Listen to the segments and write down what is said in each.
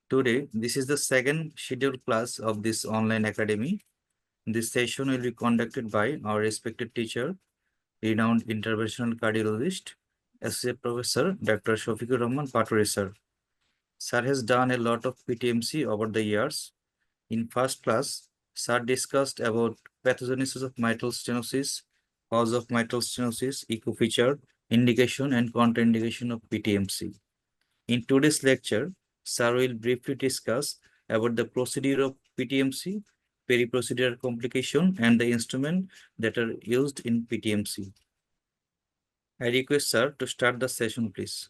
Today, this is the second scheduled class of this online academy. This session will be conducted by our respected teacher, renowned interventional cardiologist, Associate Professor Dr. Shafiqur Rahman Paturi sir. Sir has done a lot of PTMC over the years. In first class, Sir discussed about pathogenesis of mitral stenosis, cause of mitral stenosis, echo feature, indication and contraindication of PTMC. In today's lecture, Sir will briefly discuss about the procedure of PTMC, peri-procedural complication, and the instrument that are used in PTMC. I request Sir to start the session, please.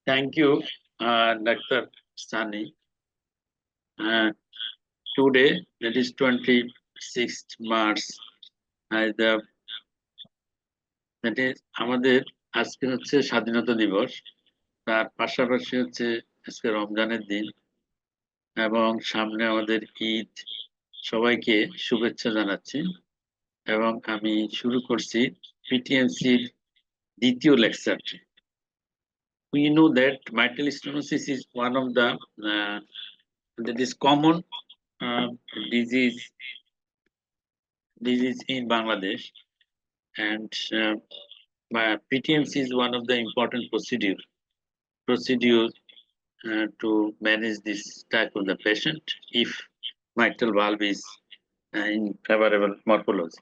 Thank you, Dr. Sani. Today, that is 26th March, the that is আমাদের আজকে হচ্ছে স্বাধীনতা দিবস, তার পাশাপাশি হচ্ছে আজকে রমজানের দিন এবং সামনে আমাদের ঈদ। সবাইকে শুভেচ্ছা জানাচ্ছি এবং আমি শুরু করছি পিটিএমসির দ্বিতীয় লেকচারটি। We know that mitral stenosis is one of the that is common disease in Bangladesh, and PTMC is one of the important procedures to manage this type of the patient if mitral valve is in favorable morphology.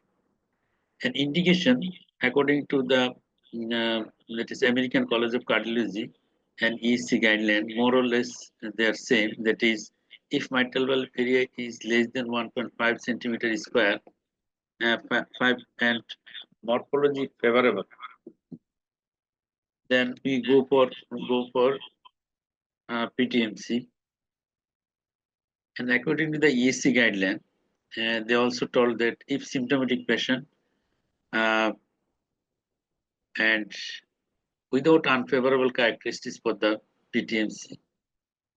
An indication, according to the that is American College of Cardiology and ESC guideline, more or less they are same. That is, if mitral valve area is less than 1.5 centimeter square, 5 and morphology favorable, then we go for PTMC. And according to the ESC guideline, they also told that if symptomatic patient and without unfavorable characteristics for the PTMC,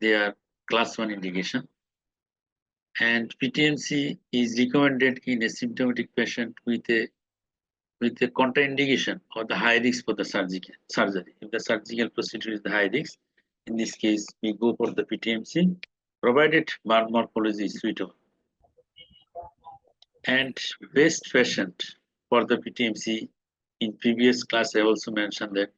they are class 1 indication. And PTMC is recommended in a symptomatic patient with a contraindication or the high risk for the surgery. If the surgical procedure is the high risk, in this case, we go for the PTMC, provided valve morphology is suitable. And best patient for the PTMC, in previous class I also mentioned that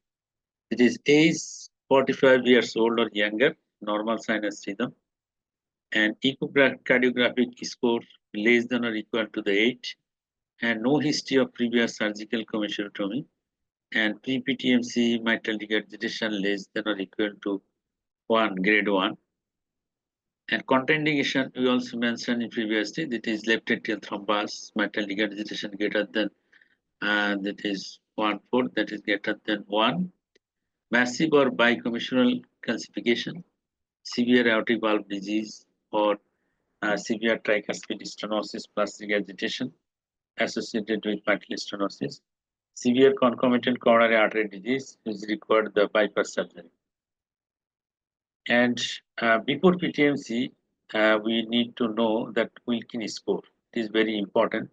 it is age 45 years old or younger, normal sinus rhythm, and echocardiographic score less than or equal to the 8, and no history of previous surgical commissurotomy, and pre-PTMC mitral regurgitation less than or equal to 1, grade 1. And contraindication we also mentioned in previously, that is left atrial thrombus, mitral regurgitation greater than that is 1/4, that is greater than 1, massive or bicommissural calcification, severe aortic valve disease, or severe tricuspid stenosis plus regurgitation associated with mitral stenosis, severe concomitant coronary artery disease which required the bypass surgery. And before PTMC, we need to know that Wilkins score. It is very important.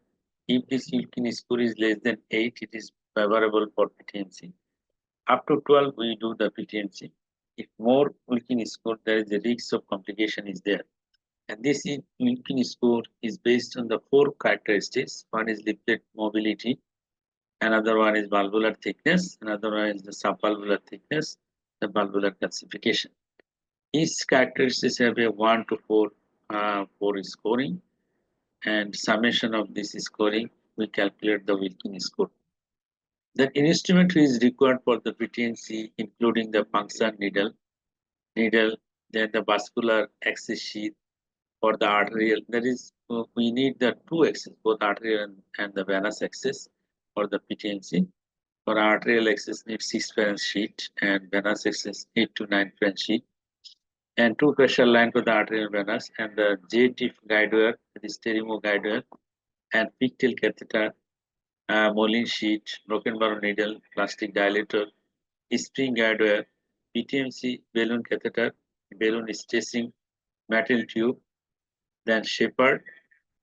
If this Wilkins score is less than 8, it is favorable for PTMC. Up to 12, we do the PTMC. If more Wilkins score, there is a risk of complication is there. And this Wilkins score is based on the 4 characteristics. One is leaflet mobility, another one is valvular thickness, another one is the subvalvular thickness, the valvular calcification. Each characteristics have a 1 to 4 scoring, and summation of this scoring, we calculate the Wilkins score. The instrument is required for the PTMC, including the puncture needle, then the vascular access sheath for the arterial. That is, we need the 2 access, both arterial and the venous access for the PTMC. For arterial access, need 6 French sheet, and venous access 8 to 9 French sheet, and 2 pressure line for the arterial venous, and the J-tip guide wire, that is Terumo guide wire, and pigtail catheter, Moline sheet, broken barrel needle, plastic dilator, spring guide wire, PTMC balloon catheter, balloon stitching, metal tube, then shepherd,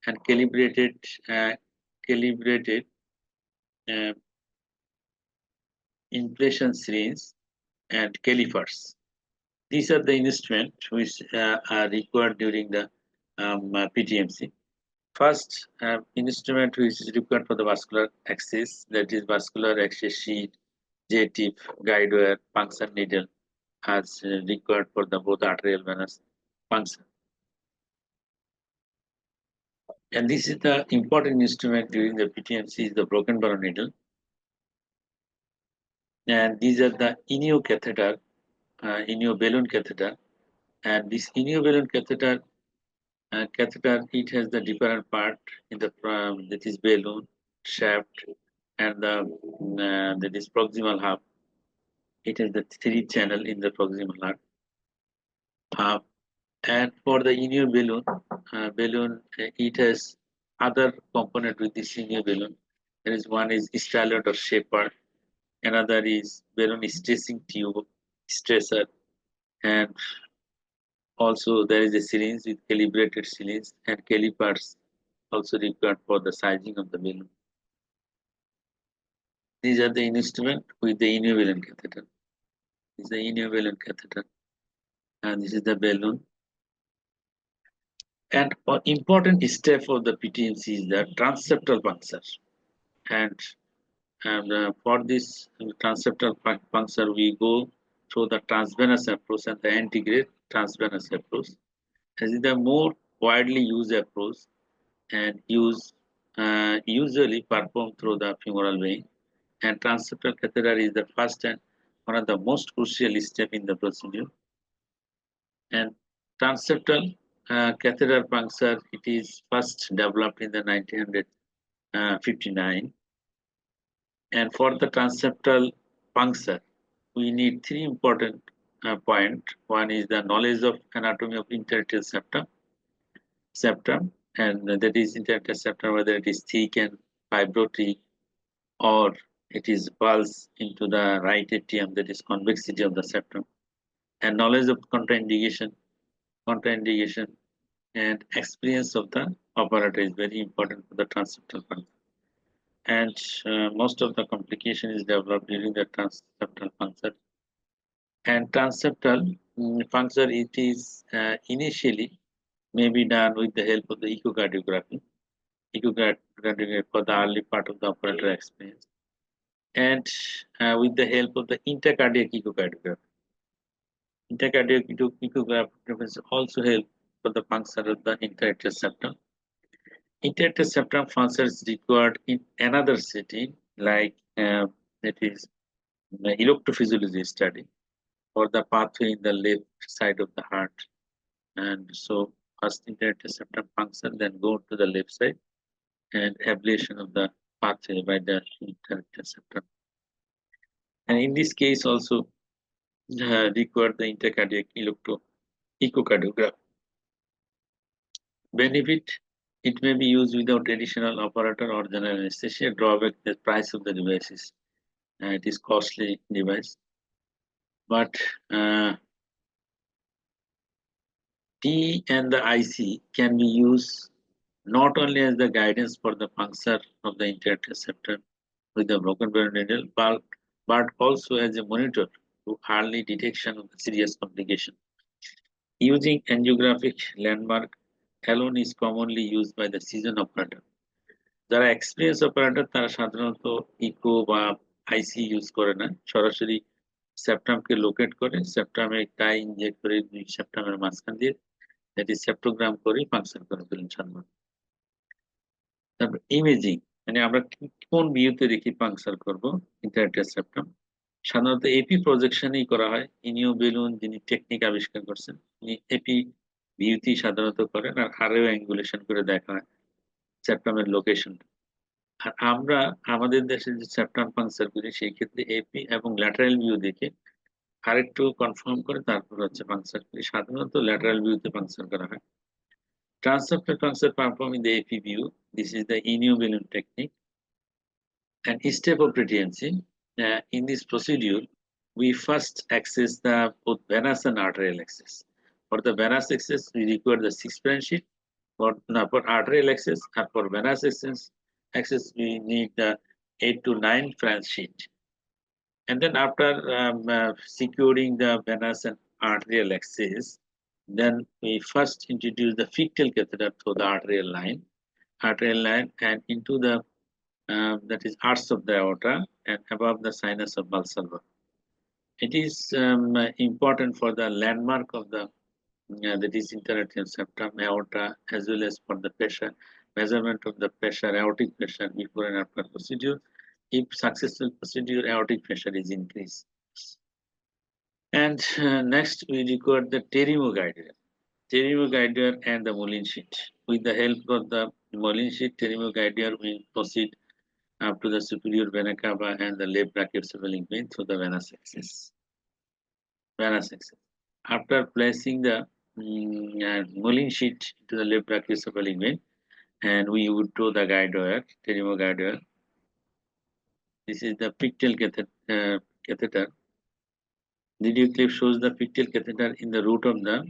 and calibrated inflation syringe, and calipers. These are the instruments which are required during the PTMC. First instrument which is required for the vascular access, that is vascular access sheet, J-tip, guide wire, puncture needle, as required for the both arterial venous function. And this is the important instrument during the PTMC is the broken barrow needle. And these are the Inio catheter, Inio balloon catheter. And this Inio balloon catheter, it has the different part in the that is balloon, shaft, and that is proximal hub. It has the 3 channel in the proximal hub. And for the Inio balloon, it has other component with this Inio balloon. There is one is styloid or shaper, another is balloon stressing tube, stressor, and also there is a syringe with calibrated syringe and calipers also required for the sizing of the balloon. These are the instrument with the Inio balloon catheter. This is the Inio balloon catheter, and this is the balloon. And an important step of the PTMC is the transeptal puncture. And for this transeptal puncture, we go through the transvenous approach and the antegrade transvenous approach. This is the more widely used approach and usually performed through the femoral vein. And transeptal catheter is the first and one of the most crucial step in the procedure. And transeptal catheter puncture, it is first developed in the 1959. And for the transeptal puncture, we need 3 important points. One is the knowledge of anatomy of interarterial septum, and that is interarterial septum, whether it is thick and fibrotic or it is pulse into the right atrium, that is convexity of the septum, and knowledge of contraindication, and experience of the operator is very important for the transeptal puncture. And most of the complication is developed during the transeptal puncture. And transeptal puncture, it is initially may be done with the help of the echocardiography for the early part of the operator experience, and with the help of the intercardiac echocardiography. Intercardiac echography also help for the puncture of the interarterial septum. Interarterial septum puncture is required in another setting, like that is the electrophysiology study for the pathway in the left side of the heart. And so first interarterial septum puncture, then go to the left side and ablation of the pathway by the interarterial septum. And in this case also require the intercardiac echocardiogram. Benefit, it may be used without additional operator or general anesthesia. Drawback, the price of the devices. It is costly device. But T and the IC can be used not only as the guidance for the puncture of the interarterial septum with the broken barrow needle, but also as a monitor to early detection of the serious complication. Using angiographic landmark alone is commonly used by the seasoned operator. যারা experience operator তারা সাধারণত eco বা আইসি use করে না, সরাসরি সেপ্টামকে locate করে সেপ্টামে টাই inject করে সেপ্টামের মাঝখান দিয়ে এটি সেপ্টোগ্রাম করে ফাংশন করে ফেলেন সাধারণত। তারপর ইমেজিং, মানে আমরা কোন ভিউতে রেখে ফাংশন করব ইন্টারআর্টেরিয়াল সেপ্টাম, সাধারণত এপি প্রজেকশনই করা হয়। ইনিও বেলুন যিনি টেকনিক আবিষ্কার করছেন তিনি এপি ভিউতেই সাধারণত করেন, আর হারেও অ্যাঙ্গুলেশন করে দেখা হয় সেপ্টামের লোকেশনটা। আর আমরা আমাদের দেশে যে সেপ্টাম পাংচার করি সেই ক্ষেত্রে এপি এবং ল্যাটারাল ভিউ দেখে আরেকটু কনফার্ম করে তারপর হচ্ছে পাংচার করি। সাধারণত ল্যাটারাল ভিউতে পাংচার করা হয়। Transeptal puncture performed in the AP view. This is the Inio balloon technique. And step of PTMC. In this procedure, we first access the both venous and arterial access. For the venous access, we require the 6 French sheet. For arterial access and for venous access, we need the 8 to 9 French sheet. And then after securing the venous and arterial axis, then we first introduce the fictal catheter through the arterial line, and into the that is arch of the aorta and above the sinus of Valsalva. It is important for the landmark of the that is interarterial septum, aorta, as well as for the pressure, measurement of the pressure, aortic pressure before and after procedure. If successful procedure, aortic pressure is increased. And next, we record the pterygoguidea and the Moulin sheet. With the help of the Moulin sheet, pterygoguidea will proceed up to the superior vena cava and the left brachiocephalic vein through the venous axis. After placing the Moulin sheet to the left brachiocephalic vein, and we would draw the guide wire, pterygoguide wire. This is the pictal catheter. The video clip shows the pictal catheter in the root of the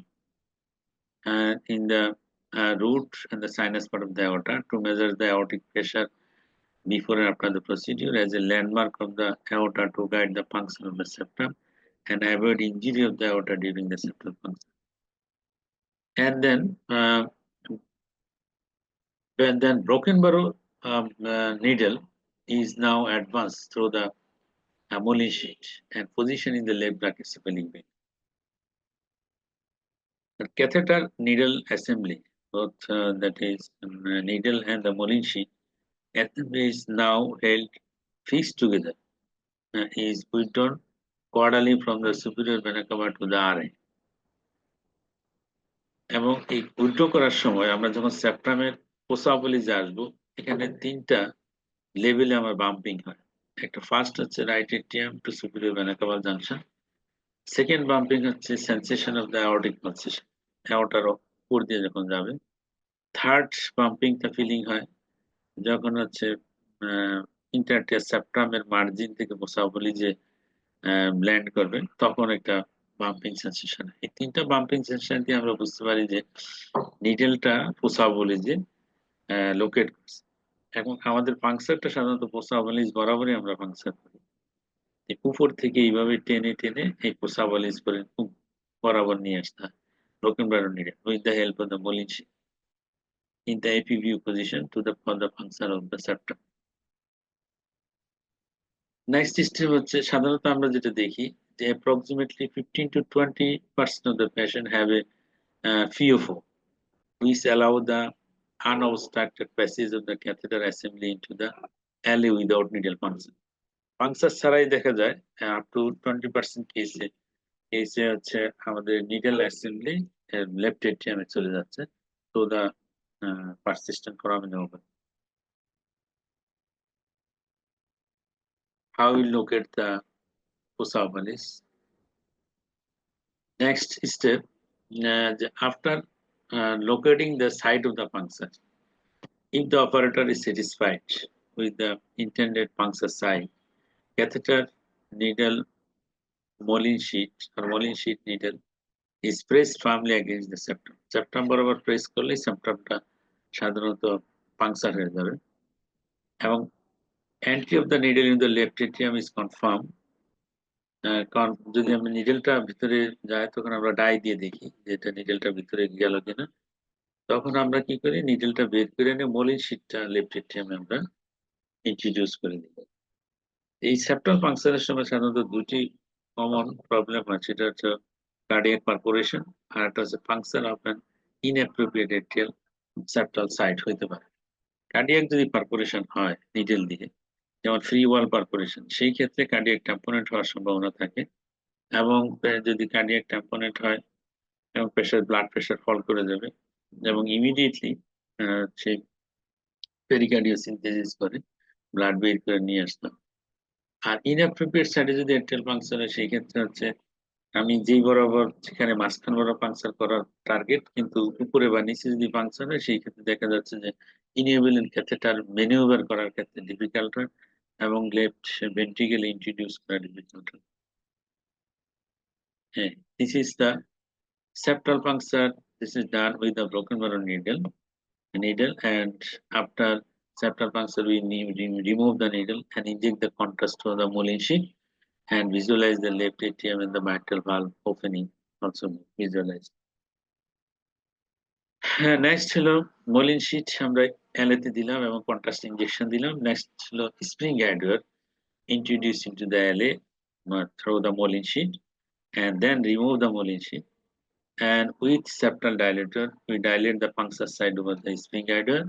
root and the sinus part of the aorta to measure the aortic pressure before and after the procedure as a landmark of the aorta to guide the function of the septum and avoid injury of the aorta during the septal function. And then broken burrow needle is now advanced through the Moulin sheet and positioned in the left brachiocephalic vein. The catheter needle assembly, both that is needle and the Moulin sheet, assembly is now held fixed together. Is withdrawn caudally from the superior vena cava to the RA. এবং এই withdraw করার সময় আমরা যখন সেপ্টামের পোসাবলিজে আসবো এখানে তিনটা লেভেলে আমার বাম্পিং হয় একটা ফার্স্ট হচ্ছে right atrium to superior vena caval junction second bumping হচ্ছে sensation of the aortic pulsation অ্যাওর্টার উপর দিয়ে যখন যাবে থার্ড বাম্পিংটা ফিলিং হয় যখন হচ্ছে ইন্টারটিয়ার সেপ্টামের মার্জিন থেকে পোসাবলিজে ল্যান্ড করবে তখন একটা বাম্পিং সেন্সেশন এই তিনটা বাম্পিং সেন্সেশন দিয়ে আমরা বুঝতে পারি যে নিডেলটা পোসাবলিজে লোকেট করছে এবং আমাদের পাংচারটা সাধারণত পোসাবলিজ বরাবরই আমরা পাংচার করি উপর থেকে এইভাবে টেনে টেনে এই পোসাবলিজ করে খুব বরাবর নিয়ে আসতে হয় broken barrel needle with the help of the Moulin sheet in the AP view position to the for the function of the septum. Next step হচ্ছে সাধারণত আমরা যেটা দেখি যে approximately 15 to 20% of the patient have a FeO4 which allow the unobstructed passage of the catheter assembly into the alley without needle puncture. Puncture ছাড়াই দেখা যায় up to 20% কেসে হচ্ছে আমাদের needle assembly left atrium চলে যাচ্ছে to the persistent foramen open. How we look at the posabolis. Next step, after locating the site of the puncture, if the operator is satisfied with the intended puncture site, catheter needle Moulin sheet or Moulin sheet needle is pressed firmly against the septum. Septum বরাবর press করলে septumটা সাধারণত puncture হয়ে যাবে এবং entry of the needle in the left atrium is confirmed. যদি আমরা নিডেলটা ভিতরে যায় তখন আমরা ডাই দিয়ে দেখি যে এটা নিডেলটা ভিতরে গেল কিনা তখন আমরা কি করি নিডেলটা বের করে এনে Moulin sheetটা লেফট এট্রিয়ামে আমরা ইন্ট্রোডিউস করে দিই এই সেপ্টাল ফাংশনের সময় সাধারণত দুটি কমন প্রবলেম হয় সেটা হচ্ছে কার্ডিয়াক পারফোরেশন আর একটা হচ্ছে function of an inappropriate atrial septal site হইতে পারে কার্ডিয়াক যদি পারফোরেশন হয় নিডেল দিয়ে যেমন ফ্রি ওয়াল পারফোরেশন সেই ক্ষেত্রে কার্ডিয়াক ট্যাম্পোনেট হওয়ার সম্ভাবনা থাকে এবং যদি কার্ডিয়াক ট্যাম্পোনেট হয় এবং ব্লাড প্রেশার ফল করে যাবে এবং ইমিডিয়েটলি সেই পেরিকার্ডিওসিনথেসিস করে ব্লাড বের করে নিয়ে আসতে আর ইনঅ্যাপ্রোপ্রিয়েট সাইডে যদি এট্রিয়াল পাংচার হয় সেই ক্ষেত্রে হচ্ছে আমি যেই বরাবর যেখানে মাঝখান বরাবর পাংচার করার টার্গেট কিন্তু উপরে বা নিচে যদি পাংচার হয় সেই ক্ষেত্রে দেখা যাচ্ছে যে ইনএবিলিটি ক্যাথেটার ম্যানিউভার করার ক্ষেত্রে ডিফিকাল্ট হয় এবং লেফট ভেন্ট্রিকেলে ইন্ট্রোডিউস করা ডিফিকাল্ট হয় this is the septal puncture this is done with the broken barrel needle and after septal puncture we remove the needle and inject the contrast to the Moulin sheet and visualize the left atrium and the mitral valve opening also visualized. Next হলো মোলিন sheet আমরা এলএতে দিলাম এবং contrast injection দিলাম। Next হলো spring অ্যাডওয়ার introduced into the LA through the Moulin sheet and then remove the Moulin sheet. And with septal dilator, we dilate the puncture side over the spring adder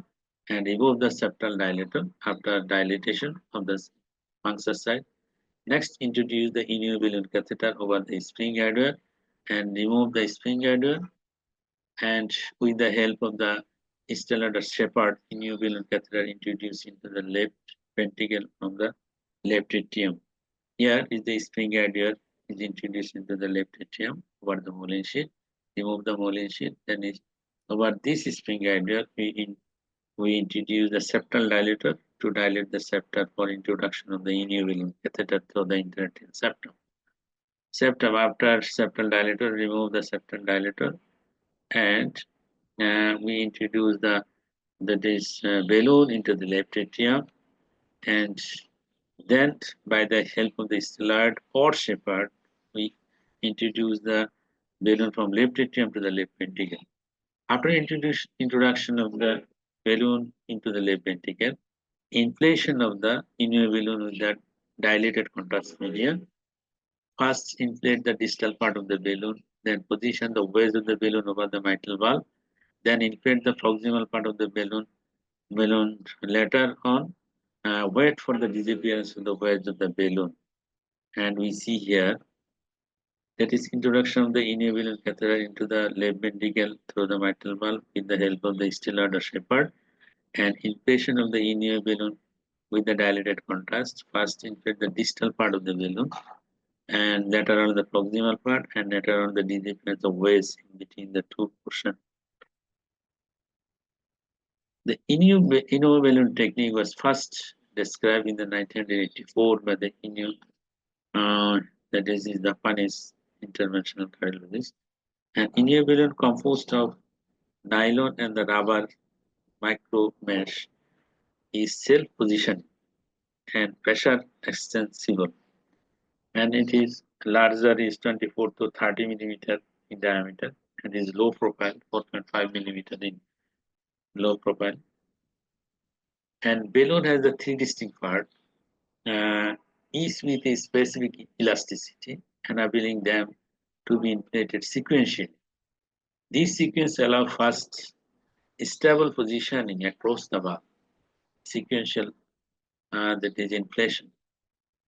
and remove the septal dilator after dilatation of the puncture side. Next, introduce the ineo balloon catheter over the spring adder and remove the spring adder. And with the help of the Stellar Shepherd, ineo balloon catheter introduced into the left ventricle from the left atrium. Here is the spring adder is introduced into the left atrium over the Moulin sheet. Remove the Moulin sheet. Then is over this spring adder we introduce the septal dilator to dilate the septum for introduction of the ineo catheter through the interarterial septum. Septum after septal dilator, remove the septal dilator, and we introduce the balloon into the left atrium, and then by the help of the Stellard or Shepherd, we introduce the balloon from left atrium to the left ventricle. After introduction of the balloon into the left ventricle, inflation of the ineo balloon with the dilated contrast media. First inflate the distal part of the balloon, then position the wedge of the balloon over the mitral valve, then inflate the proximal part of the balloon later on. Wait for the disappearance of the wedge of the balloon. And we see here that is introduction of the ineo balloon catheter into the left ventricle through the mitral valve with the help of the Stellard or Shepherd, and inflation of the ineo balloon with the dilated contrast. First inflate the distal part of the balloon, and later on the proximal part, and later on the disappearance of wedge in between the two portions. The ineo balloon technique was first described in the 1984 by the that is the Japanese interventional cardiologist. An ineo balloon composed of nylon and the rubber micro mesh is self-positioning and pressure extensible, and it is larger, is 24 to 30 millimeter in diameter, and is low profile, 4.5 millimeter in low profile. And balloon has the three distinct parts, each with a specific elasticity, enabling them to be inflated sequentially. This sequence allows first stable positioning across the valve, sequential that is inflation.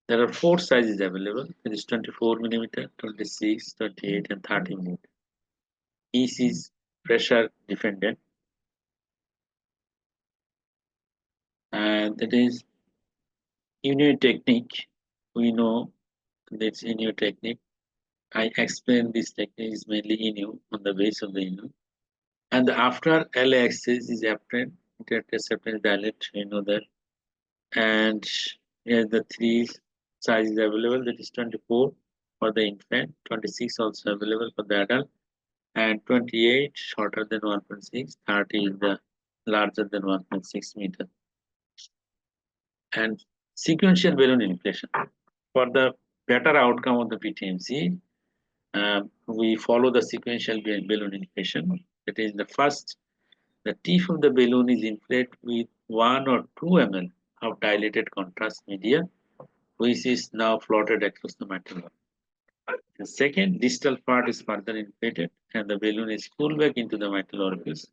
There are four sizes available. It is 24 millimeter, 26, 28, and 30 millimeter. Each is pressure dependent, and that is ineo technique. We know that's ineo technique. I explained this technique is mainly ineo on the base of the ineo. And after LA axis is apparent, interceptor dilate, you know that. And here the three sizes available, that is 24 for the infant, 26 also available for the adult, and 28 shorter than 1.6, 30 is the larger than 1.6 meter. And sequential balloon inflation. For the better outcome of the PTMC, we follow the sequential balloon inflation. That is the first, the tip of the balloon is inflated with 1 or 2 ml of dilated contrast media, which is now floated across the mitral valve. The second, distal part is further inflated and the balloon is pulled back into the mitral orifice.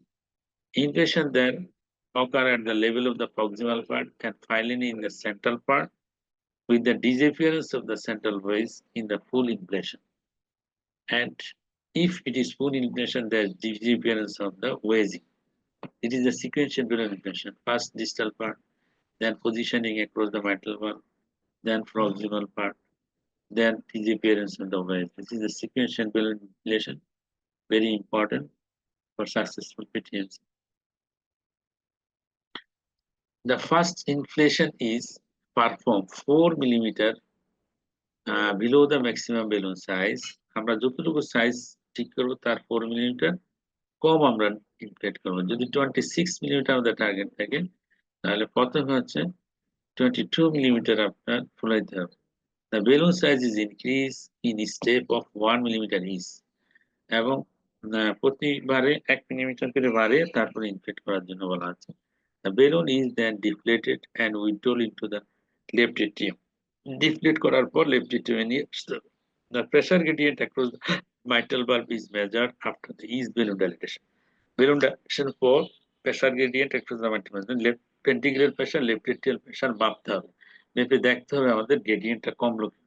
Inflation then occur at the level of the proximal part and finally in the central part, with the disappearance of the central wedge in the full inflation. And if it is full inflation, there is disappearance of the wedging. It is a sequential balloon inflation. First distal part, then positioning across the mitral valve, then proximal part, then disappearance of the wedge. This is a sequential balloon inflation, very important for successful PTMC. The first inflation is performed 4 millimeter below the maximum balloon size. আমরা যতটুকু size ঠিক করব তার 4 millimetre কম আমরা ইনফ্লেট করব। যদি 26 millimetre আমাদের target থাকে তাহলে প্রথমে হচ্ছে 22 millimeter আপনার ফুলাইতে হবে। The balloon size is increased in a step of 1 millimeter each. এবং প্রতিবারে 1 মিলিমিটার করে বাড়ে তারপরে ইনফ্লেট করার জন্য বলা আছে। The balloon is then deflated and withdrawn into the left atrium. Deflate করার পর left atrium এ নিয়ে আসতে হবে। The pressure gradient across the mitral valve is measured after the ease balloon dilatation. Balloon dilatation পর pressure gradient across the mitral valve, left ventricular pressure, left atrial pressure মাপতে হবে। মেপে দেখতে হবে আমাদের gradient টা কমলো কি।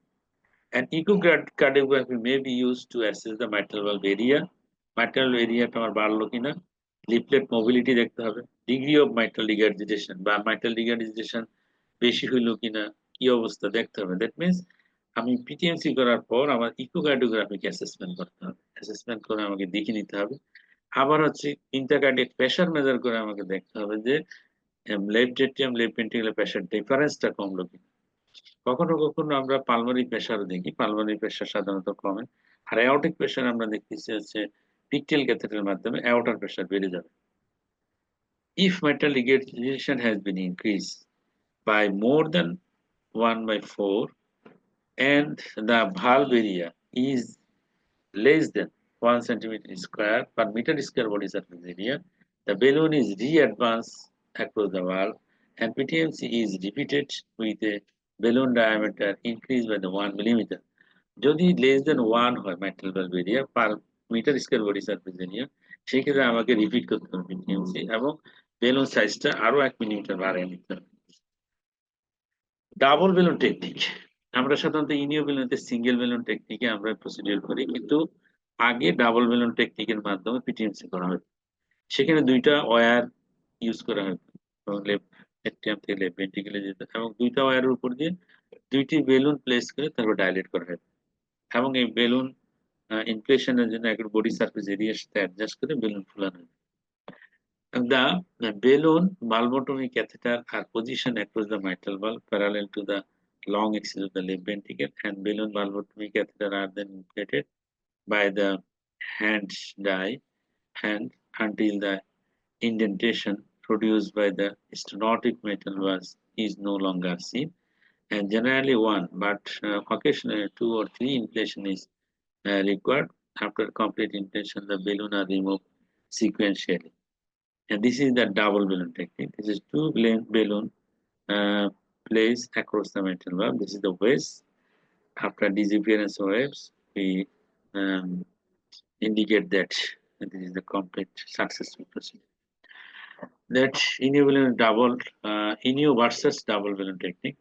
An echocardiography may be used to assess the mitral valve area. Mitral area টা আমার বাড়লো কিনা, leaflet mobility দেখতে হবে, degree of mitral regurgitation বা mitral regurgitation বেশি হইলো কিনা, কি অবস্থা দেখতে হবে। That means আমি পিটিএমসি করার পর আমার ইকোকার্ডিওগ্রাফিক অ্যাসেসমেন্ট করতে হবে। অ্যাসেসমেন্ট করে আমাকে দেখে নিতে হবে। আবার হচ্ছে ইন্টারকার্ডিয়াক প্রেশার মেজার করে আমাকে দেখতে হবে যে left atrium left ventricular pressure ডিফারেন্সটা কমলো কিনা। কখনো কখনো আমরা পালমোনারি প্রেশার দেখি, পালমোনারি প্রেশার সাধারণত কমে। আর অ্যাওর্টিক প্রেশার আমরা দেখতেছি হচ্ছে পিকটেল ক্যাথেটারের মাধ্যমে অ্যাওর্টার প্রেশার বেড়ে যাবে। If mitral regurgitation has been increased by more than 1/4 and the valve area is less than 1 centimeter square per meter square body surface area, the balloon is re-advanced across the valve and PTMC is repeated with a balloon diameter increased by the 1 millimeter. যদি less than 1 হয় mitral valve area per meter square body surface area, সেই ক্ষেত্রে আমাকে repeat করতে হবে PTMC এবং balloon সাইজটা আরো 1 মিলিমিটার বাড়িয়ে নিতে হবে। ডাবল বেলুন টেকনিক, আমরা সাধারণত ইনিও বেলুনতে সিঙ্গেল বেলুন টেকনিকে আমরা প্রসিডিউর করি, কিন্তু আগে ডাবল বেলুন টেকনিকের মাধ্যমে পিটিএমসি করা হয়। সেখানে 2টা ওয়্যার ইউজ করা হয়, লেফট এট্রিয়াম থেকে লেফট ভেন্ট্রিকেলে যেত এবং 2টা ওয়্যারের উপর দিয়ে 2টি বেলুন প্লেস করে তারপর ডাইলেট করা হয় এবং এই বেলুন ইনফ্লেশনের জন্য একটা বডি সারফেস এরিয়ার সাথে অ্যাডজাস্ট করে বেলুন ফুলানো হয়। The balloon valvotomy catheter are positioned across the mitral valve parallel to the long axis of the left ventricle, and balloon valvotomy catheter are then inflated by the hand until the indentation produced by the stenotic mitral valve is no longer seen. And generally one, but occasionally 2 or 3 inflation is required. After complete inflation, the balloon are removed sequentially. And this is the double balloon technique. This is 2 balloon placed across the mitral valve. This is the waist. After disappearance of waves, we indicate that this is the complete successful procedure. That inio balloon double inio versus double balloon technique.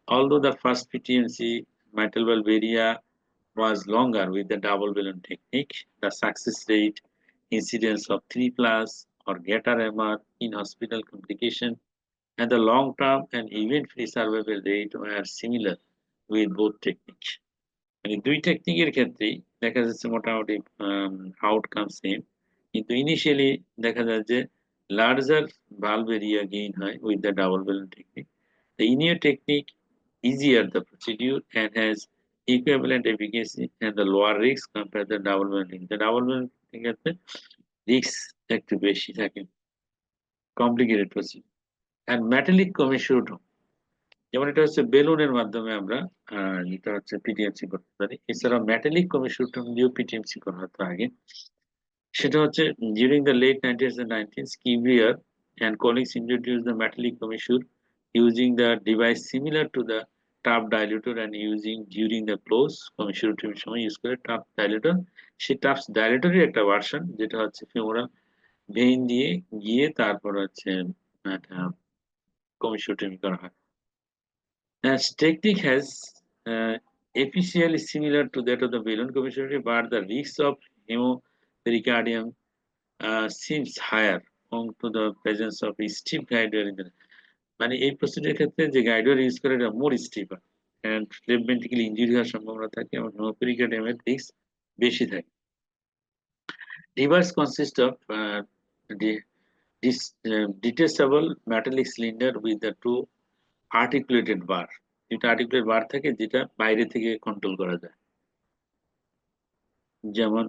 Although the first PTMC mitral valve area was longer with the double balloon technique, the success rate, incidence of 3+ or greater MR in hospital complication, and the long-term and event-free survival rate were similar with both techniques. মানে 2 টেকনিকের ক্ষেত্রেই দেখা যাচ্ছে মোটামুটি outcome same, কিন্তু initially দেখা যায় যে larger valve area gain হয় with the double balloon technique. The inio technique easier the procedure and has equivalent efficacy and the lower risk compared to the double balloon technique. The double balloon technique risk একটু বেশি থাকে, complicated procedure. And metallic commissutum, যেমন এটা হচ্ছে বেলুনের মাধ্যমে আমরা এটা হচ্ছে পিটিএমসি করতে পারি। এছাড়া মেটালিক কমিশন দিয়েও পিটিএমসি করা হতো আগে। সেটা হচ্ছে during the late 90s and 90s, Kivrier and colleagues introduced the metallic commission using the device similar to the tap dilator and using during the close commission সময় ইউজ করে tap dilator। সেই tap dilator একটা version যেটা হচ্ছে femoral vein দিয়ে গিয়ে তারপর হচ্ছে commission করা হয়। As technique has efficiently similar to that of the balloon commission, but the risk of hemopericardium seems higher owing to the presence of a stiff guide wire in the মানে এই প্রসিডিউরের ক্ষেত্রে যে গাইড ওয়্যার ইউজ করে এটা মোর স্টিফার and left ventricle injury হওয়ার সম্ভাবনা থাকে এবং হেমোপেরিকার্ডিয়ামের রিস্ক বেশি থাকে। Reverse consists of detachable metallic cylinder with the 2 articulated bar. এটা আর্টিকুলেট বার থাকে যেটা বাইরে থেকে কন্ট্রোল করা যায়। যেমন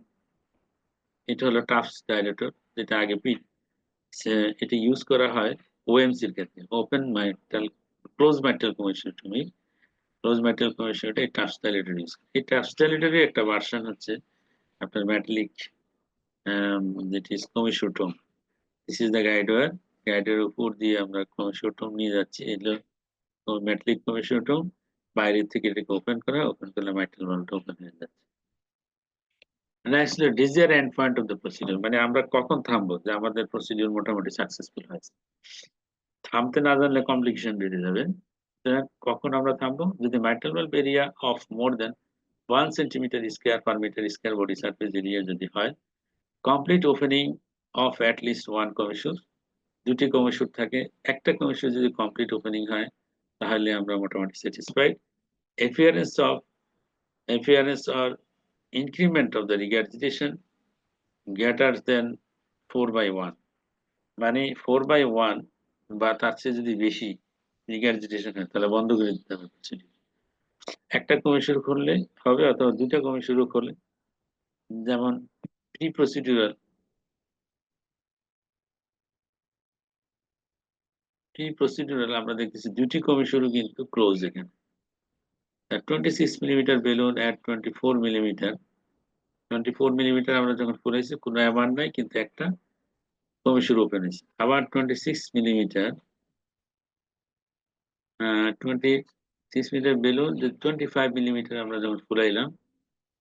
এটা হলো টাফস ডাইলেটর, যেটা আগে এটা ইউজ করা হয় ওএমসি এর ক্ষেত্রে, open mitral close mitral commissurotomy. Close mitral কমিশনটা এই টাফস ডাইলেটর ইউজ করে। এই টাফস ডাইলেটরের একটা ভার্সন হচ্ছে আপনার metallic that is commissutum. This is the guide wire. গাইডের উপর দিয়ে আমরা কমিশনটম নিয়ে যাচ্ছি, এগুলো মেটালিক কমিশনটম, বাইরে থেকে এটাকে ওপেন করলে মাইটাল ভালভটা ওপেন হয়ে যাচ্ছে। Next desire end point of the procedure, মানে আমরা কখন থামবো যে আমাদের প্রসিডিউর মোটামুটি সাকসেসফুল হয়েছে। থামতে না জানলে কমপ্লিকেশন বেড়ে যাবে। কখন আমরা থামবো, যদি mitral valve area of more than 1 centimetre square per metre square body surface area যদি হয়, complete opening of at least 1 commissure, দুটি কমিশন থাকে, একটা কমিশন যদি কমপ্লিট ওপেনিং হয় তাহলে আমরা মোটামুটি satisfied. appearance or increment of the regurgitation greater than 4/1, মানে 4/1 বা তার চেয়ে যদি বেশি রিগার্জিটেশন হয় তাহলে বন্ধ করে দিতে হবে প্রসিডিউর। একটা কমিশন খুললে হবে অথবা দুইটা কমিশন খুললে, যেমন প্রি প্রসিডিউরাল আমরা দেখতেছি দুটি কমিশনও কিন্তু ক্লোজ এখানে। 26 millimetre balloon at 24 millimetre, 24 millimetre আমরা যখন ফুলাইছি কোনো অ্যামার নাই, কিন্তু একটা কমিশন ওপেন হয়েছে। আবার 26 মিলিমিটার 26 মিলিমিটার বেলুন 25 মিলিমিটার আমরা যখন ফুলাইলাম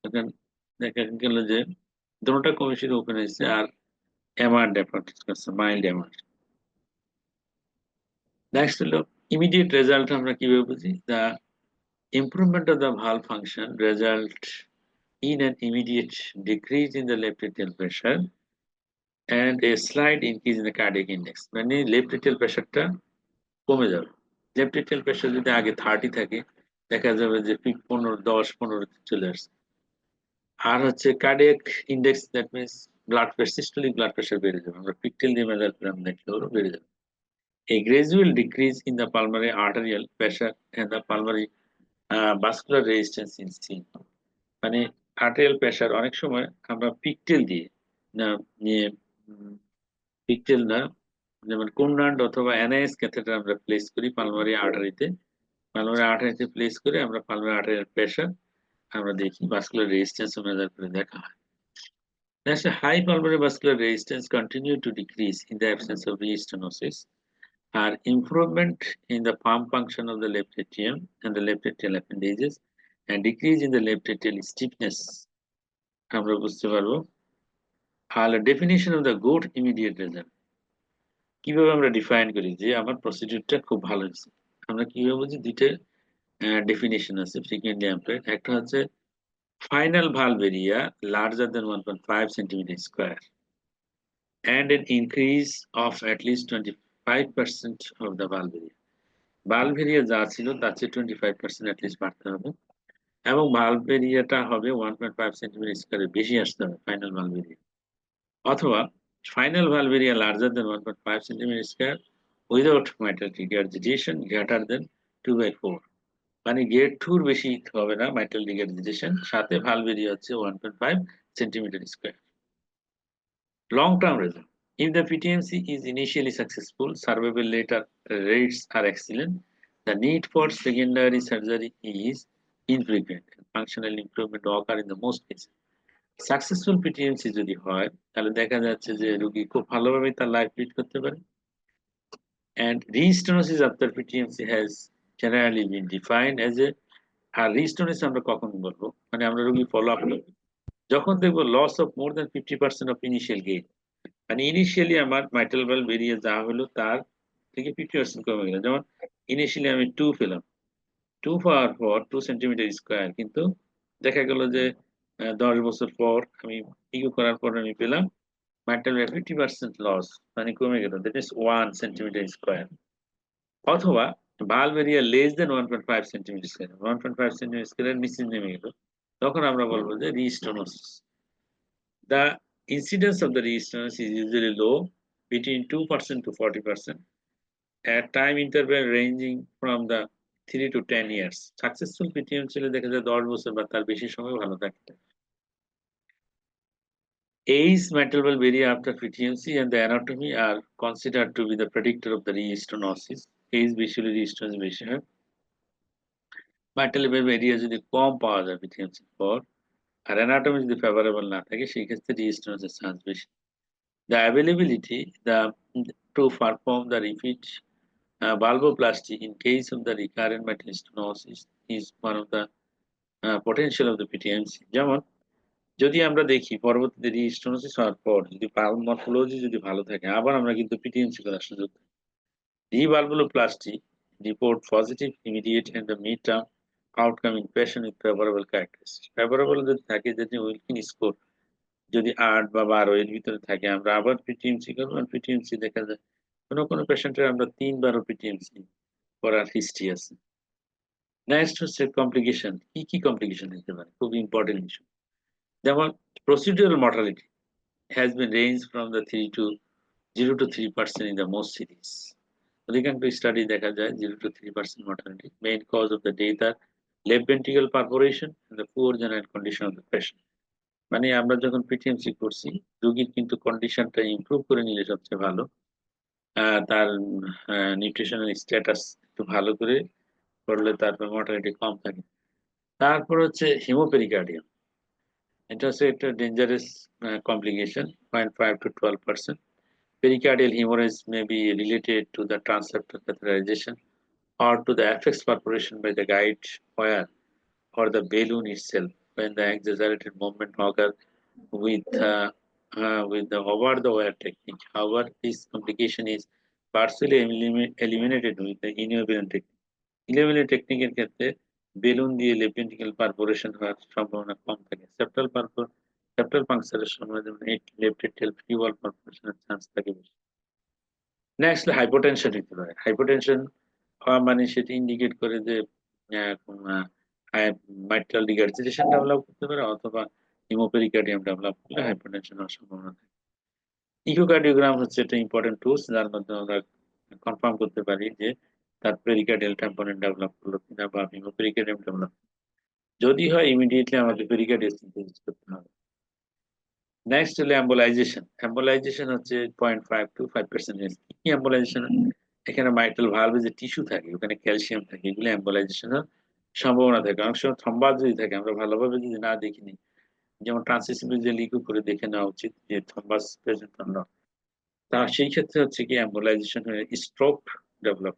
তখন দেখা গেল যে দুটোটা কমিশন ওপেন হয়েছে আর অ্যামার ডেপার্ট করছে, মাইল্ড অ্যামার। নেক্সট হলো ইমিডিয়েট রেজাল্ট আমরা কিভাবে বুঝি, দা improvement of the valve function result in an immediate decrease in the left atrial pressure and a slight increase in the cardiac index, মানে লেফট এট্রিয়াল প্রেসারটা কমে যাবে। Left atrial pressure যদি আগে 30 থাকে দেখা যাবে যে 10-15 চলে আসছে। আর হচ্ছে cardiac index, that means blood pressure, systolic blood pressure বেড়ে যাবে, আমরা পিকটেল দিয়ে মেজার করে আমরা দেখলেও বেড়ে যাবে। A gradual decrease in the pulmonary arterial pressure and the pulmonary vascular resistance is seen, মানে আর্টেরিয়াল প্রেসার অনেক সময় আমরা পিকটেল দিয়ে নিয়ে পিকটেল না, যেমন কোন্ডান্ট অথবা এনআইএস ক্যাথেটার আমরা প্লেস করি পালমারি আর্টারিতে প্লেস করে আমরা পালমারি আর্টারিয়াল প্রেসার আমরা দেখি, ভাস্কুলার রেজিস্ট্যান্স মেজার করে দেখা হয়। Next, high pulmonary vascular resistance continue to decrease in the absence of restenosis, or improvement in the pump function of the left atrium and the left atrial appendages, and decrease in the left atrial stiffness আমরা বুঝতে পারবো। আর definition of the good immediate result কিভাবে আমরা define করি যে আমার প্রসিডিউরটা খুব ভালো হয়েছে, আমরা কিভাবে বুঝি, দুইটা ডেফিনিশন আছে ফ্রিকুয়েন্টলি এমপ্লয়েড। একটা হচ্ছে final valve area larger then 1.5 centimetre square and an increase of at least 25% of the valve area, valve area যা ছিল তার চেয়ে 25% at least বাড়তে হবে, এবং valve এরিয়াটা হবে 1.5 সেন্টিমিটার স্কয়ারের বেশি আসতে হবে ফাইনাল valve area, অথবা final valve area larger than 1.5 centimeter square without mitral regurgitation greater than 2/4, মানে গ্রেড 2 এর বেশি হবে না mitral regurgitation, সাথে valve area হচ্ছে 1.5 centimeter square. Long term result, if the PTMC is initially successful, survival later rates are excellent, the need for secondary surgery is infrequent and functional improvement occur in the most cases. Successful PTMC যদি হয় তাহলে দেখা যাচ্ছে যে রোগী খুব ভালোভাবে তার লাইফ লিড করতে পারে, and restenosis after PTMC has generally been defined as a, আর রিস্টোনিস আমরা কখন বলবো, মানে আমরা রোগী ফলো আপ করবো যখন দেখবো loss of more than 50% of initial gain, মানে ইনিশিয়ালি আমার মাইটাল ভালভ বেরিয়ে যা হলো তার থেকে 50% কমে গেল। যেমন ইনিশিয়ালি আমি 2 পেলাম, 2 পাওয়ার পর 2 সেন্টিমিটার স্কয়ার, কিন্তু দেখা গেল যে 10 বছর পর আমি ইকো করার পর আমি পেলাম মাইটাল 50% লস, মানে কমে গেল, দ্যাট ইজ 1 সেন্টিমিটার স্কয়ার। অথবা valve area less than 1.5 centimetre square, 1.5 centimetre স্কয়ারের নিচে নেমে গেল, তখন আমরা বলবো যে রিস্টোনোসিস। The incidence of the restenosis is usually low, between 2% to 40%, at time interval ranging from the 3 to 10 years. Successful PTM ছিল দেখা যায় 10 বছর বা তার বেশি সময় ভালো থাকে। Age, mitral valve area after PTMC and the anatomy are considered to be the predictor of the restenosis. Age বেশি restenosis বেশি হয়। mitral valve area যদি কম পাওয়া যায় PTMC পর আর অ্যানাটমি যদি ফেভারেবল না থাকে সেই ক্ষেত্রে রিস্টেনোসিস চান্স বেশি। The availability to perform the repeat valvoplasty in case of the recurrent mitral stenosis is one of the potential of the PTMC. যেমন যদি আমরা দেখি পরবর্তীতে রিস্টেনোসিস হওয়ার পর যদি ভালভ মরফোলজি যদি ভালো থাকে আবার আমরা কিন্তু পিটিএমসি করার সুযোগ পাই। Revalvuloplasty report positive, immediate and the mid-term outcome in patient with favorable characteristics. Favorable যদি থাকে যদি উইলকিন স্কোর যদি ৮ বা ১২ এর ভিতরে থাকে আমরা আবার পিটিএমসি করবো। পিটিএমসি দেখা যায় কোনো পেশেন্টের আমরা ৩ বারও পিটিএমসি করার হিস্ট্রি আছে। নেক্সট হচ্ছে কমপ্লিকেশন। কি কমপ্লিকেশন হতে পারে? খুব ইম্পর্টেন্ট ইস্যু। যেমন procedural mortality has been ranged from the 0 to 3% in the most series. অধিকাংশ স্টাডি দেখা যায় 0 to 3% mortality. Main cause of the death are left ventricle perforation and the poor general condition of the patient. মানে আমরা যখন পিটিএমসি করছি রোগীর কিন্তু কন্ডিশনটা ইমপ্রুভ করে নিলে সবচেয়ে ভালো। তার নিউট্রিশনাল স্ট্যাটাস একটু ভালো করে করলে তারপর মর্টালিটি কম থাকে। তারপর হচ্ছে হিমোপেরিকার্ডিয়াম। এটা হচ্ছে একটা dangerous complication, 0.5 to 12%. Pericardial hemorrhage may be related to the transeptal catheterization or to the apex perforation by the guide wire or the balloon itself when the exaggerated movement occurs with the over-the-wire technique. However, this complication is partially eliminated with the inhibition technique. Inhibition technique এর ক্ষেত্রে balloon দিয়ে left ventricle perforation হওয়ার সম্ভাবনা কম থাকে। Septal পাংচারের সময় যেমন left atrial free ওয়াল পারফোরেশনের chance থাকে বেশি। নেক্সট হাইপোটেনশন হতে পারে। হাইপোটেনশন হওয়া মানে সেটা ইন্ডিকেট করে যে মাইট্রাল রিগার্জিটেশন ডেভেলপ করতে পারে অথবা হিমোপেরিকার্ডিয়াম ডেভেলপ করলে হাইপোটেনশন হওয়ার সম্ভাবনা থাকে। ইকোকার্ডিওগ্রাম হচ্ছে একটা ইম্পর্টেন্ট টুলস যার মাধ্যমে আমরা কনফার্ম করতে পারি যে তার পেরিকার্ডিয়াল ট্যাম্পোনেন্ট ডেভেলপ করলো কিনা বা হিমোপেরিকার্ডিয়াম ডেভেলপ। যদি হয় ইমিডিয়েটলি আমাদের পেরিকার্ডিয়াল সিনথেসিস করতে হবে। নেক্সট হলো এম্বোলাইজেশন। এম্বোলাইজেশন হচ্ছে 0.5 to 5%। কি এম্বোলাইজেশন? এখানে মাইট্রাল ভালভে যে টিস্যু থাকে ওখানে ক্যালসিয়াম থাকে, এগুলো এম্বোলাইজেশনের সম্ভাবনা থাকে। অনেক সময় থ্রম্বাস যদি থাকে আমরা ভালোভাবে যদি না দেখিনি, যেমন ট্রান্সমিসিবল যে লিকও করে দেখে নেওয়া উচিত যে থ্রম্বাস প্রেজেন্ট না। তা সেই ক্ষেত্রে হচ্ছে কি এম্বোলাইজেশন হয়ে stroke develop.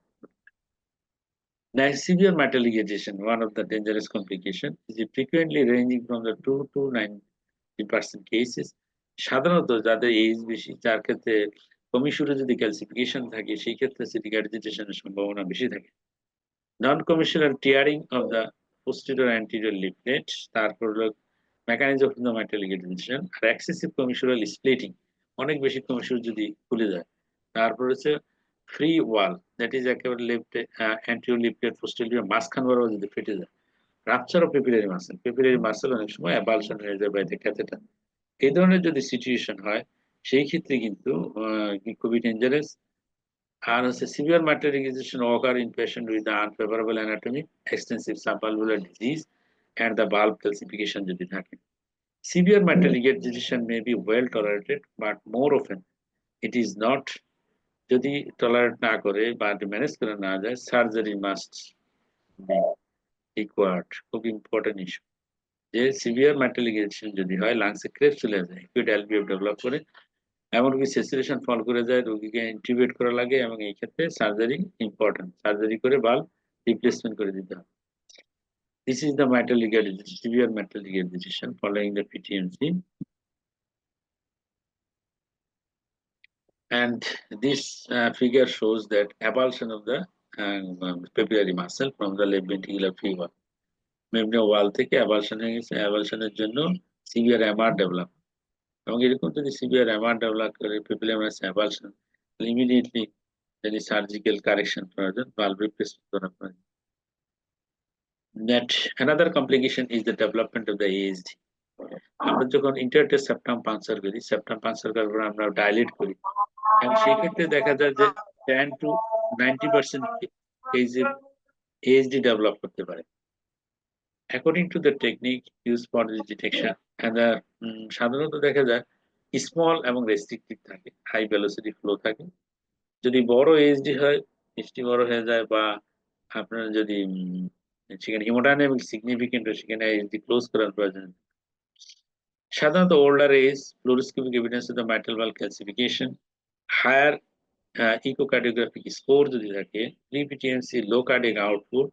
Next, severe mitral regurgitation, one of the dangerous complications, is frequently ranging from the 2 to 90% cases. সাধারণত যাদের এজ বেশি, যার ক্ষেত্রে কমিশনে যদি ক্যালসিফিকেশন থাকে, সেই ক্ষেত্রে রিগার্জিটেশনের সম্ভাবনা বেশি থাকে। Non commissural tearing of the posterior anterior leaflet, তারপর হলো mechanism of the mitral regurgitation, আর এক্সেসিভ কমিশনাল স্প্লিটিং, অনেক বেশি কমিশন যদি খুলে যায়। তারপর হচ্ছে ফ্রি ওয়াল, দ্যাট ইজ একেবারে লেফট অ্যান্টিরিয়র লিফলেট পোস্টেরিয়র মাঝখান বরাবর যদি ফেটে যায়। Rupture of papillary muscle, papillary muscle অনেক সময় অ্যাবালশন হয়ে যায় বাইরে ক্যাথেটার। এই ধরনের যদি সিচুয়েশন হয় সেই ক্ষেত্রে কিন্তু খুবই ডেঞ্জারাস। আর হচ্ছে severe mitral regurgitation occur in patient with the unfavorable anatomy, extensive subvalvular disease and the valve calcification যদি থাকে। Severe mitral regurgitation may be well tolerated, but more often it is not. যদি tolerate না করে বা manage করে না যায়, surgery must be required. খুব ইম্পর্টেন্ট ইস্যু যে সিভিয়ার mitral regurgitation যদি হয় লাংসে ক্রেপ চলে যায়, অ্যাকিউট এলভিএফ ডেভেলপ করে, এমনকি স্যাচুরেশন ফল করে যায়, রোগীকে ইন্টিউবেট করা লাগে এবং এই ক্ষেত্রে সার্জারি ইম্পর্টেন্ট। সার্জারি করে ভালভ রিপ্লেসমেন্ট করে দিতে হবে। This is the mitral regurgitation, severe mitral regurgitation following the PTMC. And this figure shows that avulsion of the papillary muscle from the left ventricular fever. Membrane wall থেকে avulsion হয়ে গেছে, avulsionের জন্য severe MR develop, এবং এরকম যদি severe MR develop করে papillary muscle avulsion, immediately যদি surgical correction প্রয়োজন, ভালভ রিপ্লেসমেন্ট করা প্রয়োজন। That another complication is the development of the ASD. আমরা যখন ইন্টারটের সেপ্টাম পাংচার করি, সেপ্টাম পাংচার করার পর আমরা ডাইলেট করি, এবং সেই ক্ষেত্রে দেখা যায় যে 10 to 90% কেসে ASD ডেভেলপ করতে পারে। According to the technique used for this detection, and সাধারণত দেখা যায় স্মল এবং রেস্ট্রিক্টিভ থাকে, হাই ভেলোসিটি ফ্লো থাকে। যদি বড় ASD হয়, এসডি বড় হয়ে যায়, বা আপনার যদি সেখানে হিমোডাইনামিক সিগনিফিকেন্ট হয়, সেখানে ASD ক্লোজ করার প্রয়োজন। সাধারণত older age fluoroscopic evidence of the mitral valve calcification, higher echocardiographic score যদি থাকে, pre-PTMC low cardiac output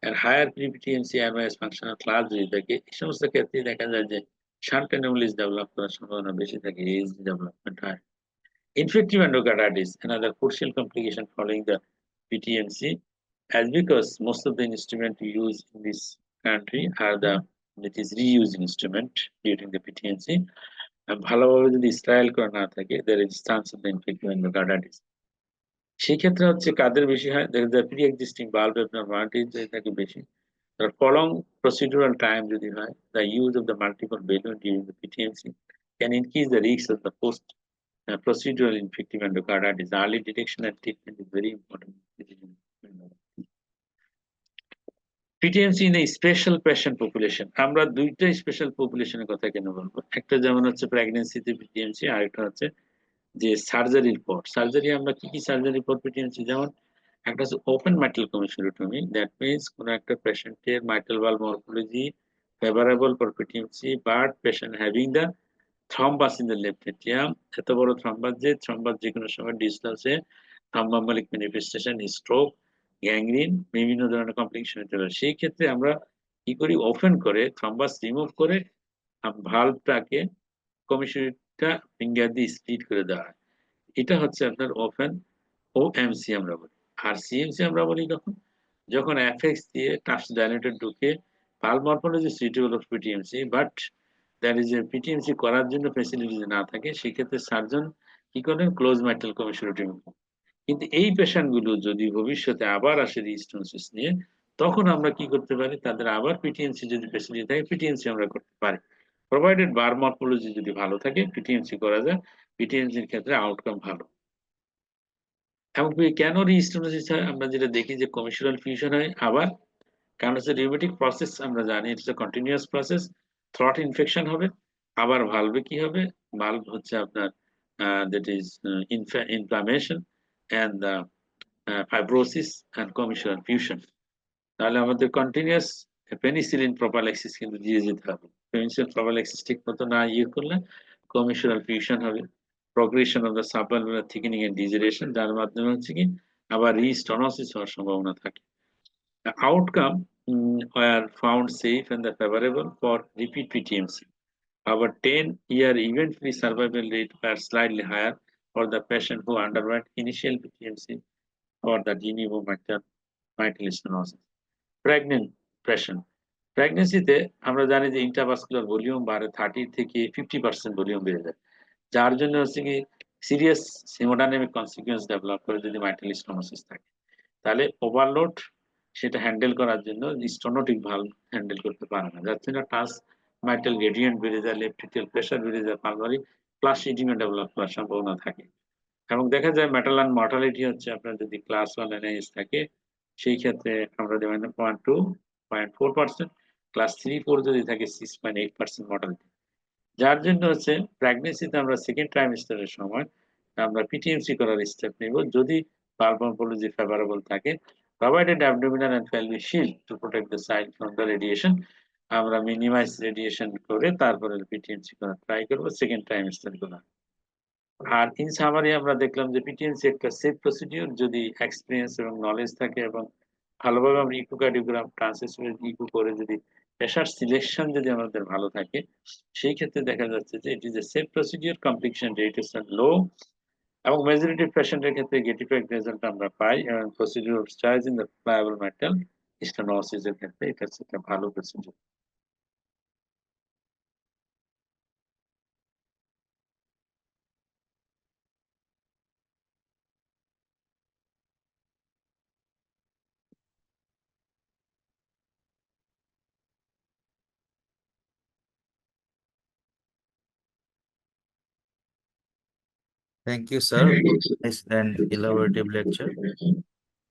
and higher pre-PTMC MIS functional class যদি থাকে, এই সমস্ত ক্ষেত্রে দেখা যায় যে shunt anomalies develop করার সম্ভাবনা বেশি থাকে, age development হয়। Infective endocarditis, another crucial complication following the PTMC, as because most of the instruments used in this country are it is reused instrument during the PTMC. ভালোভাবে যদি style করা না থাকে, there is chance of the infective endocarditis. সেই ক্ষেত্রে হচ্ছে কাদের বেশি হয়, there is a pre-existing valve abnormality যদি থাকে বেশি, or prolonged procedural time যদি হয়, the use of the multiple balloon during the PTMC can increase the risk of the post procedural infective endocarditis. Early detection and treatment is very important. PTMC in a special patient population, আমরা দুইটা special পপুলেশনের কথা কেন বলবো, একটা যেমন হচ্ছে প্রেগন্যান্সিতে পিটিএমসি, আরেকটা হচ্ছে যে সার্জারির পর। সার্জারি আমরা কি কি সার্জারি পর পিটিএমসি, যেমন একটা হচ্ছে open mitral commissurotomy, that means কোন একটা পেশেন্টের mitral valve morphology favourable for PTMC, but patient having the thrombus in the left atrium, এত বড় থ্রম্বাস যে কোনো সময় ডিসটান্সে থ্রম্বোম্বলিক ম্যানিফেস্টেশন, স্ট্রোক, গ্যাংগ্রিন, বিভিন্ন ধরনের কমপ্লিকেশন হতে পারে। সেই ক্ষেত্রে আমরা কি করি, ওপেন করে থ্রম্বাস রিমুভ করে ভালভটাকে কমিশনটা ফিঙ্গার দিয়ে স্প্লিট করে দেওয়া হয়। এটা হচ্ছে আপনার ওপেন ওএমসি আমরা বলি। আর সিএমসি আমরা বলি যখন এফএক্স দিয়ে টাচ ডাইলেটর ঢুকে valve morphology suitable of PTMC, but that is a PTMC করার জন্য ফ্যাসিলিটি না থাকে, সেক্ষেত্রে সার্জন কি করেন, ক্লোজ মাইট্রাল কমিশনেক্টমি। কিন্তু এই পেশেন্ট গুলো যদি ভবিষ্যতে আবার আসে রিস্টোনোসিস নিয়ে, তখন আমরা কি করতে পারি, তাদের আবার পিটিএমসি যদি ফ্যাসিলিটি থাকে, পিটিএমসি আমরা করতে পারি, প্রোভাইডেড বার মরফোলজি যদি ভালো থাকে, পিটিএমসি করা যায়, পিটিএমসির ক্ষেত্রে আউটকাম ভালো। এমনকি কেন রিস্টোনোসিস হয়, আমরা যেটা দেখি যে কমিশনাল ফিউশন হয়, আবার কারণ হচ্ছে রিউমেটিক প্রসেস, আমরা জানি it's a continuous process, throat infection হবে, আবার ভালভে কি হবে, ভালভ হচ্ছে আপনার that is inflammation and fibrosis and commissural fusion, তাহলে আমাদের কন্টিনিউয়াস পেনিসিলিন প্রোপাইলাক্সিস কিন্তু দিয়ে যেতে হবে। পেনিসিলিন প্রোপাইলাক্সিস ঠিক মতো না করলে কমিশনাল ফিউশন হবে, progression of the subvalvular thickening and degeneration, যার মাধ্যমে হচ্ছে কি আবার রিস্টোনোসিস হওয়ার সম্ভাবনা থাকে। The outcome were found safe and favorable for repeat PTMC. Our 10-year event-free survival rate were slightly higher for the patient who underwent initial PTMC or the de novo mitral stenosis. Pregnant patient. প্রেগনেন্সিতে আমরা জানি যে intravascular volume বাড়ে 30 থেকে 50% volume বেড়ে যায়, যার জন্য হচ্ছে কি সিরিয়াস হেমোডাইনামিক কনসিকুয়েন্স ডেভেলপ করে যদি মাইট্রাল স্টেনোসিস থাকে। তাহলে ওভারলোড সেটা হ্যান্ডেল করার জন্য স্টোনোটিক ভালভ হ্যান্ডেল করতে পারে না, যার জন্য টাস মাইট্রাল গ্রেডিয়েন্ট বেড়ে যায়, লেফট এট্রিয়াল প্রেসার বেড়ে যায়, পালমারি প্লাস ইডিমা ডেভেলপ করার সম্ভাবনা থাকে। এবং দেখা যায় ম্যাটারনাল মর্টালিটি হচ্ছে আপনার যদি ক্লাস 1 এনআইএস থাকে, সেই ক্ষেত্রে আমরা যেমন 0.2-0.4%, ক্লাস 3-4 যদি থাকে 6.8% মর্টালিটি। যার জন্য হচ্ছে প্রেগন্যান্সিতে আমরা সেকেন্ড ট্রাইমেস্টারের সময় আমরা পিটিএমসি করার স্টেপ নিব যদি ভালভ মরফোলজি ফেভারেবল থাকে, provided abdominal and pelvic shield to protect the side from the radiation, আমরা মিনিমাইজ রেডিয়েশন করে তারপরে পিটিএমসি করার ট্রাই করব সেকেন্ড ট্রাইমেস্টার গুলো। আর ইন সামারি আমরা দেখলাম যে পিটিএমসি একটা সেফ প্রসিডিউর যদি এক্সপেরিয়েন্স এবং নলেজ থাকে এবং ভালোভাবে আমরা ইকোকার্ডিওগ্রাম ট্রান্সএসোরিয়াল ইকো করে যদি পেশার সিলেকশন যদি আমাদের ভালো থাকে, সেই ক্ষেত্রে দেখা যাচ্ছে যে it is a safe procedure, complication rate is low, এবং মেজরিটি পেশেন্টের ক্ষেত্রে গেটিফাইড রেজাল্ট আমরা পাই, এবং procedure of choice in the pliable mitral stenosis এর ক্ষেত্রে এটা হচ্ছে একটা ভালো procedure. Thank you, sir, for nice and elaborative lecture.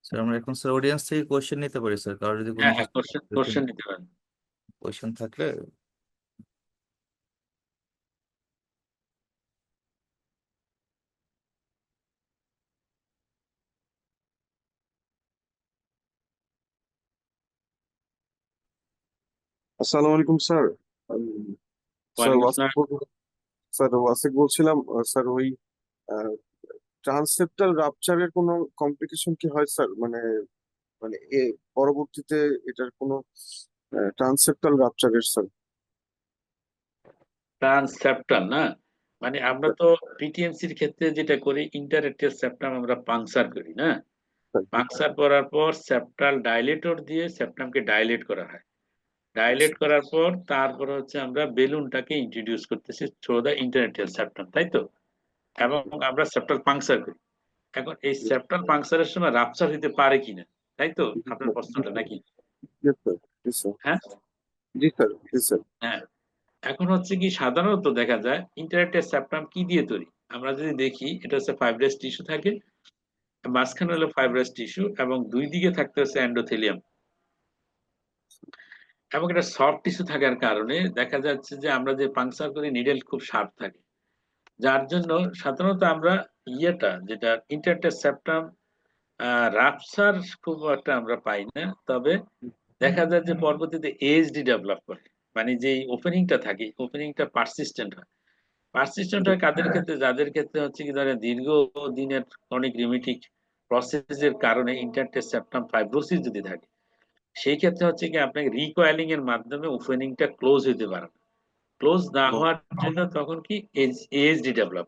Sir আমরা এখন স্যার অডিয়েন্স থেকে কোশ্চেন নিতে পারি স্যার, কারো যদি কোনো হ্যাঁ হ্যাঁ, কোশ্চেন নিতে পারেন। কোশ্চেন থাকলে। Assalamu alaikum, sir. স্যার ওয়ালাইকুম ওয়াসিক আসসালাম। স্যার ওয়াসিক বলছিলাম স্যার ওই ট্রান্সেপ্টাল রাপচারের কোনো কমপ্লিকেশন কি হয় স্যার, মানে মানে পরবর্তীতে এটার কোনো ট্রান্সেপ্টাল রাপচারের স্যার? ট্রান্সসেপ্টাল না, মানে আমরা তো পিটিএমসির ক্ষেত্রে যেটা করি, ইন্টারএক্টিভ সেপ্টাম আমরা পাংচার করি না। পাংচার করার পর সেপ্টাল ডাইলেটর দিয়ে সেপ্টামকে ডাইলেট করা হয়। ডাইলেট করার পর তারপর হচ্ছে আমরা বেলুনটাকে ইন্ট্রোডিউস করতেছি থ্রু দা ইন্টারএক্টিভ সেপ্টাম, তাই তো? এবং আমরা সেপ্টাল পাংচার করি। এখন এই সেপ্টাল পাংচারের সময় রাপচার হইতে পারে কিনা, তাই তো আপনার প্রশ্নটা নাকি? হ্যাঁ জি স্যার, জি স্যার। হ্যাঁ, এখন হচ্ছে কি সাধারণত দেখা যায় ইন্টারঅ্যাক্টিভ সেপ্টাম কি দিয়ে তৈরি। আমরা যদি দেখি, এটা হচ্ছে ফাইব্রাস টিস্যু থাকে, মাঝখানে হলো ফাইব্রাস টিস্যু এবং দুই দিকে থাকতে হচ্ছে এন্ডোথেলিয়াম, এবং এটা সফট টিস্যু থাকার কারণে দেখা যাচ্ছে যে আমরা যে পাংচার করি নিডেল খুব শার্প থাকে, যার জন্য সাধারণত আমরা যেটা ইন্টারঅ্যাক্টিভ সেপ্টাম রাপচার খুব একটা আমরা পাই না। তবে দেখা যায় যে পরবর্তীতে এএসডি ডেভেলপ করে, মানে যে ওপেনিংটা থাকে, ওপেনিংটা পারসিস্টেন্ট হয়। পারসিস্টেন্ট হয় কাদের ক্ষেত্রে? যাদের ক্ষেত্রে হচ্ছে কি ধরেন দীর্ঘ দিনের ক্রনিক রিউমেটিক প্রসেসের কারণে ইন্টারস্টেট সেপ্টাম ফাইব্রোসিস যদি থাকে, সেই ক্ষেত্রে হচ্ছে কি আপনাকে রিকয়েলিং এর মাধ্যমে ওপেনিংটা ক্লোজ হইতে পারে না। ক্লোজ না হওয়ার জন্য তখন কি এএসডি ডেভেলপ।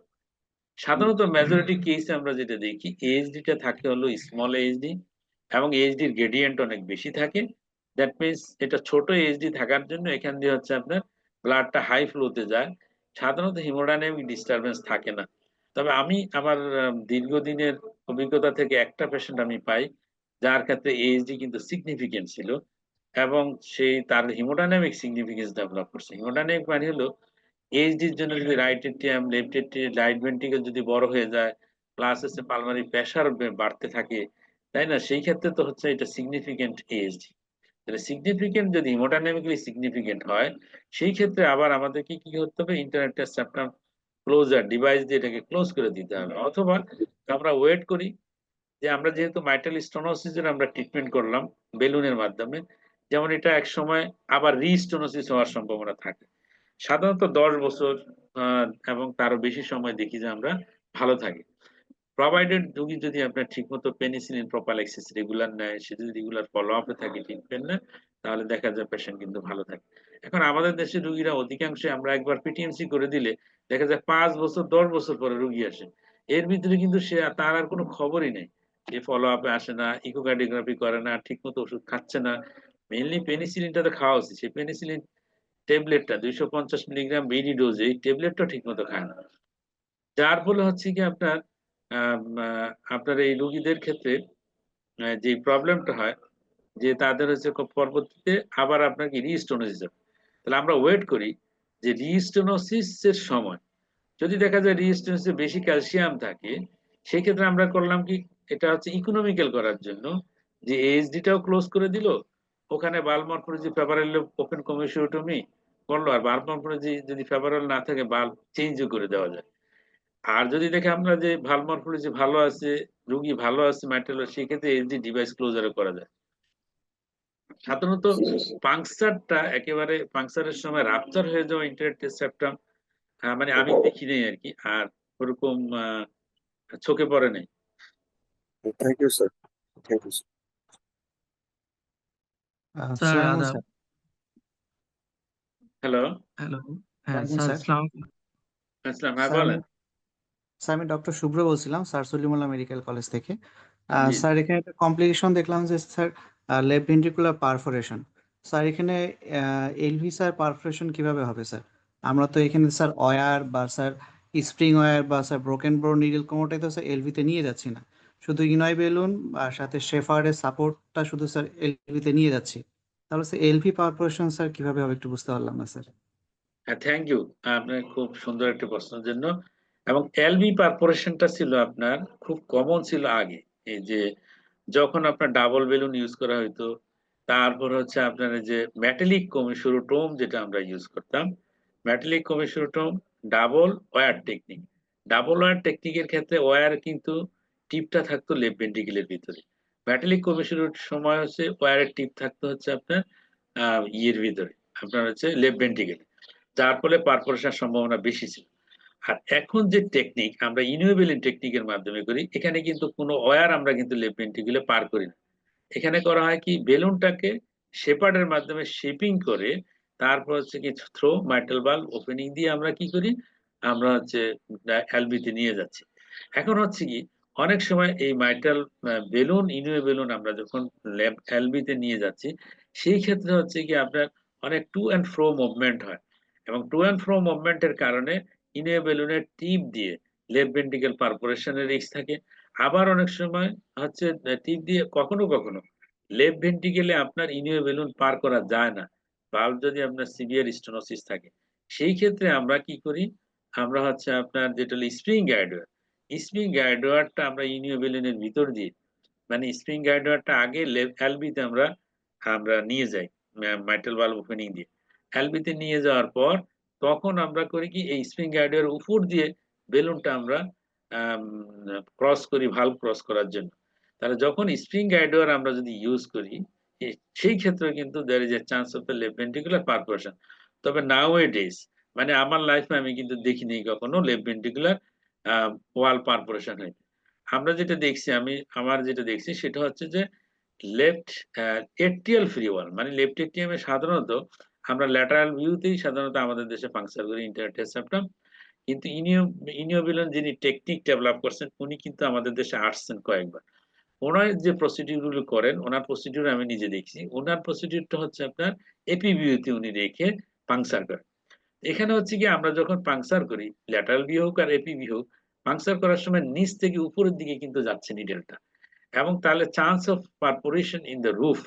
সাধারণত মেজরিটি কেসে আমরা যেটা দেখি, এএসডি টা থাকে হলো স্মল এএসডি, এবং এএসডি এর গ্রেডিয়েন্ট অনেক বেশি থাকে। দ্যাট মিনস এটা ছোট এএসডি থাকার জন্য এখান দিয়ে হচ্ছে আপনার ব্লাডটা হাই ফ্লোতে যায়, সাধারণত হিমোডাইনামিক ডিস্টারবেন্স থাকে না। তবে আমি আমার দীর্ঘদিনের অভিজ্ঞতা থেকে একটা পেশেন্ট আমি পাই যার ক্ষেত্রে এএসডি কিন্তু সিগনিফিকেন্ট ছিল, এবং সেই তার হিমোডাইনামিক সিগনিফিকেন্স ডেভেলপ করছে। হিমোডাইনামিক মানে হলো এইচডির জন্য যদি right ATM left ATM right ventricle যদি বড় হয়ে যায়, প্লাস হচ্ছে পালমারি প্রেসার বাড়তে থাকে, তাই না? সেই ক্ষেত্রে তো হচ্ছে এটা সিগনিফিকেন্ট এইচডি। তাহলে সিগনিফিকেন্ট যদি হিমোডাইনামিক্যালি সিগনিফিকেন্ট হয়, সেই ক্ষেত্রে আবার আমাদেরকে কি করতে হবে? ইন্টারনেটের সেপ্টাম ক্লোজার ডিভাইস দিয়ে এটাকে ক্লোজ করে দিতে হবে, অথবা আমরা ওয়েট করি যে আমরা যেহেতু মাইটাল স্টোনোসিসের আমরা ট্রিটমেন্ট করলাম বেলুনের মাধ্যমে, যেমন এটা এক সময় আবার রিস্টোনোসিস হওয়ার সম্ভাবনা থাকে। সাধারণত 10 বছর এবং তারও বেশি সময় দেখি যে আমরা ভালো থাকি, প্রোভাইডেড রোগী যদি আপনার ঠিকমতো পেনিসিলিন প্রোপাইলাক্সিস রেগুলার নেয়, সে যদি রেগুলার ফলো আপে থাকে ট্রিটমেন্ট নেয়, তাহলে দেখা যায় পেশেন্ট কিন্তু ভালো থাকে। এখন আমাদের দেশের রোগীরা অধিকাংশই আমরা একবার পিটিএমসি করে দিলে দেখা যায় 5 বছর 10 বছর পরে রোগী আসে, এর ভিতরে কিন্তু সে তার আর কোনো খবরই নেই, সে ফলো আপে আসে না, ইকোকার্ডিওগ্রাফি করে না, ঠিকমতো ওষুধ খাচ্ছে না। মেইনলি পেনিসিলিনটা তো খাওয়া উচিত, সেই পেনিসিলিন ট্যাবলেটটা 250 মিলিগ্রাম বেরি ডোজে এই ট্যাবলেটটা ঠিকমতো খায় না। যার ফলে হচ্ছে কি আপনার আপনার এই রোগীদের ক্ষেত্রে যে প্রবলেমটা হয় যে তাদের হচ্ছে পরবর্তীতে আবার আপনার কি রিস্টোনোসিস হবে। তাহলে আমরা ওয়েট করি যে রিস্টোনোসিস এর সময় যদি দেখা যায় রিস্টোনোসিসে বেশি ক্যালসিয়াম থাকে, সেই ক্ষেত্রে আমরা করলাম কি, এটা হচ্ছে ইকোনমিক্যাল করার জন্য যে এইচডি টাও ক্লোজ করে দিল, ওখানে বাল্ব মরফোলজি ফেভারাল ওপেন কমিউনিওটমি করলো, আর বাল্ব মরফোলজি যদি ফেভারাল না থাকে বাল্ব চেঞ্জও করে দেওয়া যায়। আর যদি দেখে আমরা যে ভালভ মরফোলজি ভালো আছে, রোগী ভালো আছে ম্যাটেরিয়াল, সেক্ষেত্রে এইচডি ডিভাইস ক্লোজারও করা যায়। সাধারণত পাংচারটা একেবারে পাংচারের সময় রাপচার হয়ে যাওয়া ইন্টারনেট সেপ্টাম মানে আমি দেখি নাই আর কি, আর ওরকম চোখে পড়ে নাই। Thank you sir, thank you sir. Sir আসসালামু আদাব। স্যার। Hello, hello. হ্যাঁ ওয়ালাইকুম স্যার, স্যার। আসসালামু আসসালাম, হ্যাঁ স্যার বলেন। স্যার আমি ডক্টর শুভ্র বলছিলাম, স্যার সলিমুল্লাহ মেডিকেল কলেজ থেকে। জি স্যার এখানে একটা কমপ্লিকেশন দেখলাম যে sir left ventricular perforation. Sir এখানে এলভি স্যার পারফোরেশন কিভাবে হবে স্যার? আমরা তো এখানে স্যার ওয়্যার বা স্যার স্প্রিং ওয়্যার বা স্যার ব্রোকেন বোর নিডল কোনোটাই তো স্যার এলভিতে নিয়ে যাচ্ছি না, শুধু ইনয় বেলুন আর সাথে শেফার্ডের সাপোর্টটা শুধু স্যার এলভিতে নিয়ে যাচ্ছি। তাহলে স্যার এলভি পারফোরেশন স্যার কিভাবে হবে একটু বুঝতে পারলাম না স্যার। হ্যাঁ, থ্যাংক ইউ আপনার খুব সুন্দর একটা প্রশ্নের জন্য। এবং এলবি পারফোরেশনটা ছিল আপনার খুব কমন ছিল আগে, এই যে যখন আপনার ডাবল বেলুন ইউজ করা হইতো, তারপর হচ্ছে আপনার এই যে মেটালিক কমিসুরোটোম যেটা আমরা ইউজ করতাম, metallic commissurotome, double wire technique. Double wire টেকনিকের ক্ষেত্রে ওয়্যার কিন্তু টিপটা থাকতো লেফট ভেন্ট্রিকেলের ভিতরে, মেটালিক কমিসুরোর সময় হচ্ছে ওয়্যারের টিপ থাকতো হচ্ছে আপনার ইয়ের ভিতরে, আপনার হচ্ছে লেফট ভেন্ট্রিকেল। যার ফলে পারফোরেশনের সম্ভাবনা বেশি ছিল। আর এখন যে টেকনিক আমরা ইনওয়েবেলিন টেকনিকের মাধ্যমে করি, এখানে কিন্তু কোনো ওয়্যার আমরা কিন্তু লেফট ভেন্ট্রিকুলে পার করি না। এখানে করা হয় কি, বেলুনটাকে শেপার্ডের মাধ্যমে শেপিং করে তারপর হচ্ছে কি থ্রো মাইট্রাল ভালভ ওপেনিং দিয়ে আমরা কি করি, আমরা হচ্ছে এলবিতে নিয়ে যাচ্ছি। এখন হচ্ছে কি, অনেক সময় এই মাইট্রাল বেলুন, ইনুয়ে বেলুন আমরা যখন এলবিতে নিয়ে যাচ্ছি, সেই ক্ষেত্রে হচ্ছে কি আপনার অনেক টু অ্যান্ড ফ্রো মুভমেন্ট হয়, এবং টু অ্যান্ড ফ্রো মুভমেন্টের কারণে ইনুয়ে বেলুনের টিপ দিয়ে লেফট ভেন্ট্রিকেল পারফোরেশনের রিস্ক থাকে। আবার অনেক সময় হচ্ছে টিপ দিয়ে কখনো কখনো লেফট ভেন্ট্রিকেলে আপনার ইনুয়ে বেলুন পার করা যায় না, ভালভ যদি আপনার সিভিয়ার স্টেনোসিস থাকে। সেই ক্ষেত্রে আমরা কি করি, আমরা হচ্ছে আপনার যেটা হলো স্প্রিং গাইডওয়ার, স্প্রিং গাইডওয়ারটা আমরা ইনুয়ে বেলুনের ভিতর দিয়ে, মানে স্প্রিং গাইডওয়ারটা আগে এলবিতে আমরা আমরা নিয়ে যাই মাইট্রাল ভালভ ওপেনিং দিয়ে। এলবিতে নিয়ে যাওয়ার পর তখন আমরা করি কি, এই স্প্রিং গাইডওয়ার উপর দিয়ে বেলুনটা আমরা ক্রস করি ভালভ ক্রস করার জন্য। তাহলে যখন স্প্রিং গাইডওয়ার আমরা যদি ইউজ করি, সেই ক্ষেত্রে কিন্তু there is a chance of the left ventricular perforation। তবে nowadays মানে আমার লাইফে আমি কিন্তু দেখিনি কখনো লেফট ভেন্ট্রিকুলার ওয়াল পারফোরেশন হইতে। আমরা যেটা দেখছি, আমার যেটা দেখছি সেটা হচ্ছে যে লেফট এট্রিয়াল ফ্রি ওয়াল, মানে লেফট এট্রিয়ামে সাধারণত আমরা ল্যাটারাল ভিউতেই সাধারণত আমাদের দেশে ফাংশন করি ইন্টারটেস সেপ্টাম। কিন্তু ইনিওবেলন যিনি টেকনিক ডেভেলপ করছেন, উনি কিন্তু আমাদের দেশে আসছেন কয়েকবার। ওনার যে প্রসিডিউর গুলো করেন, ওনার প্রসিডিউর আমি নিজে দেখছি। ওনার প্রসিডিউরটা হচ্ছে আপনার এপি ভিউতে উনি রেখে পাংচার করেন। এখানে হচ্ছে কি, আমরা যখন পাংচার করি, ল্যাটারাল ভিউ হোক আর এপি ভিউ হোক, পাংচার করার সময় নিচ থেকে উপরের দিকে কিন্তু যাচ্ছে নিডেলটা, এবং তাহলে chance of perforation in the roof,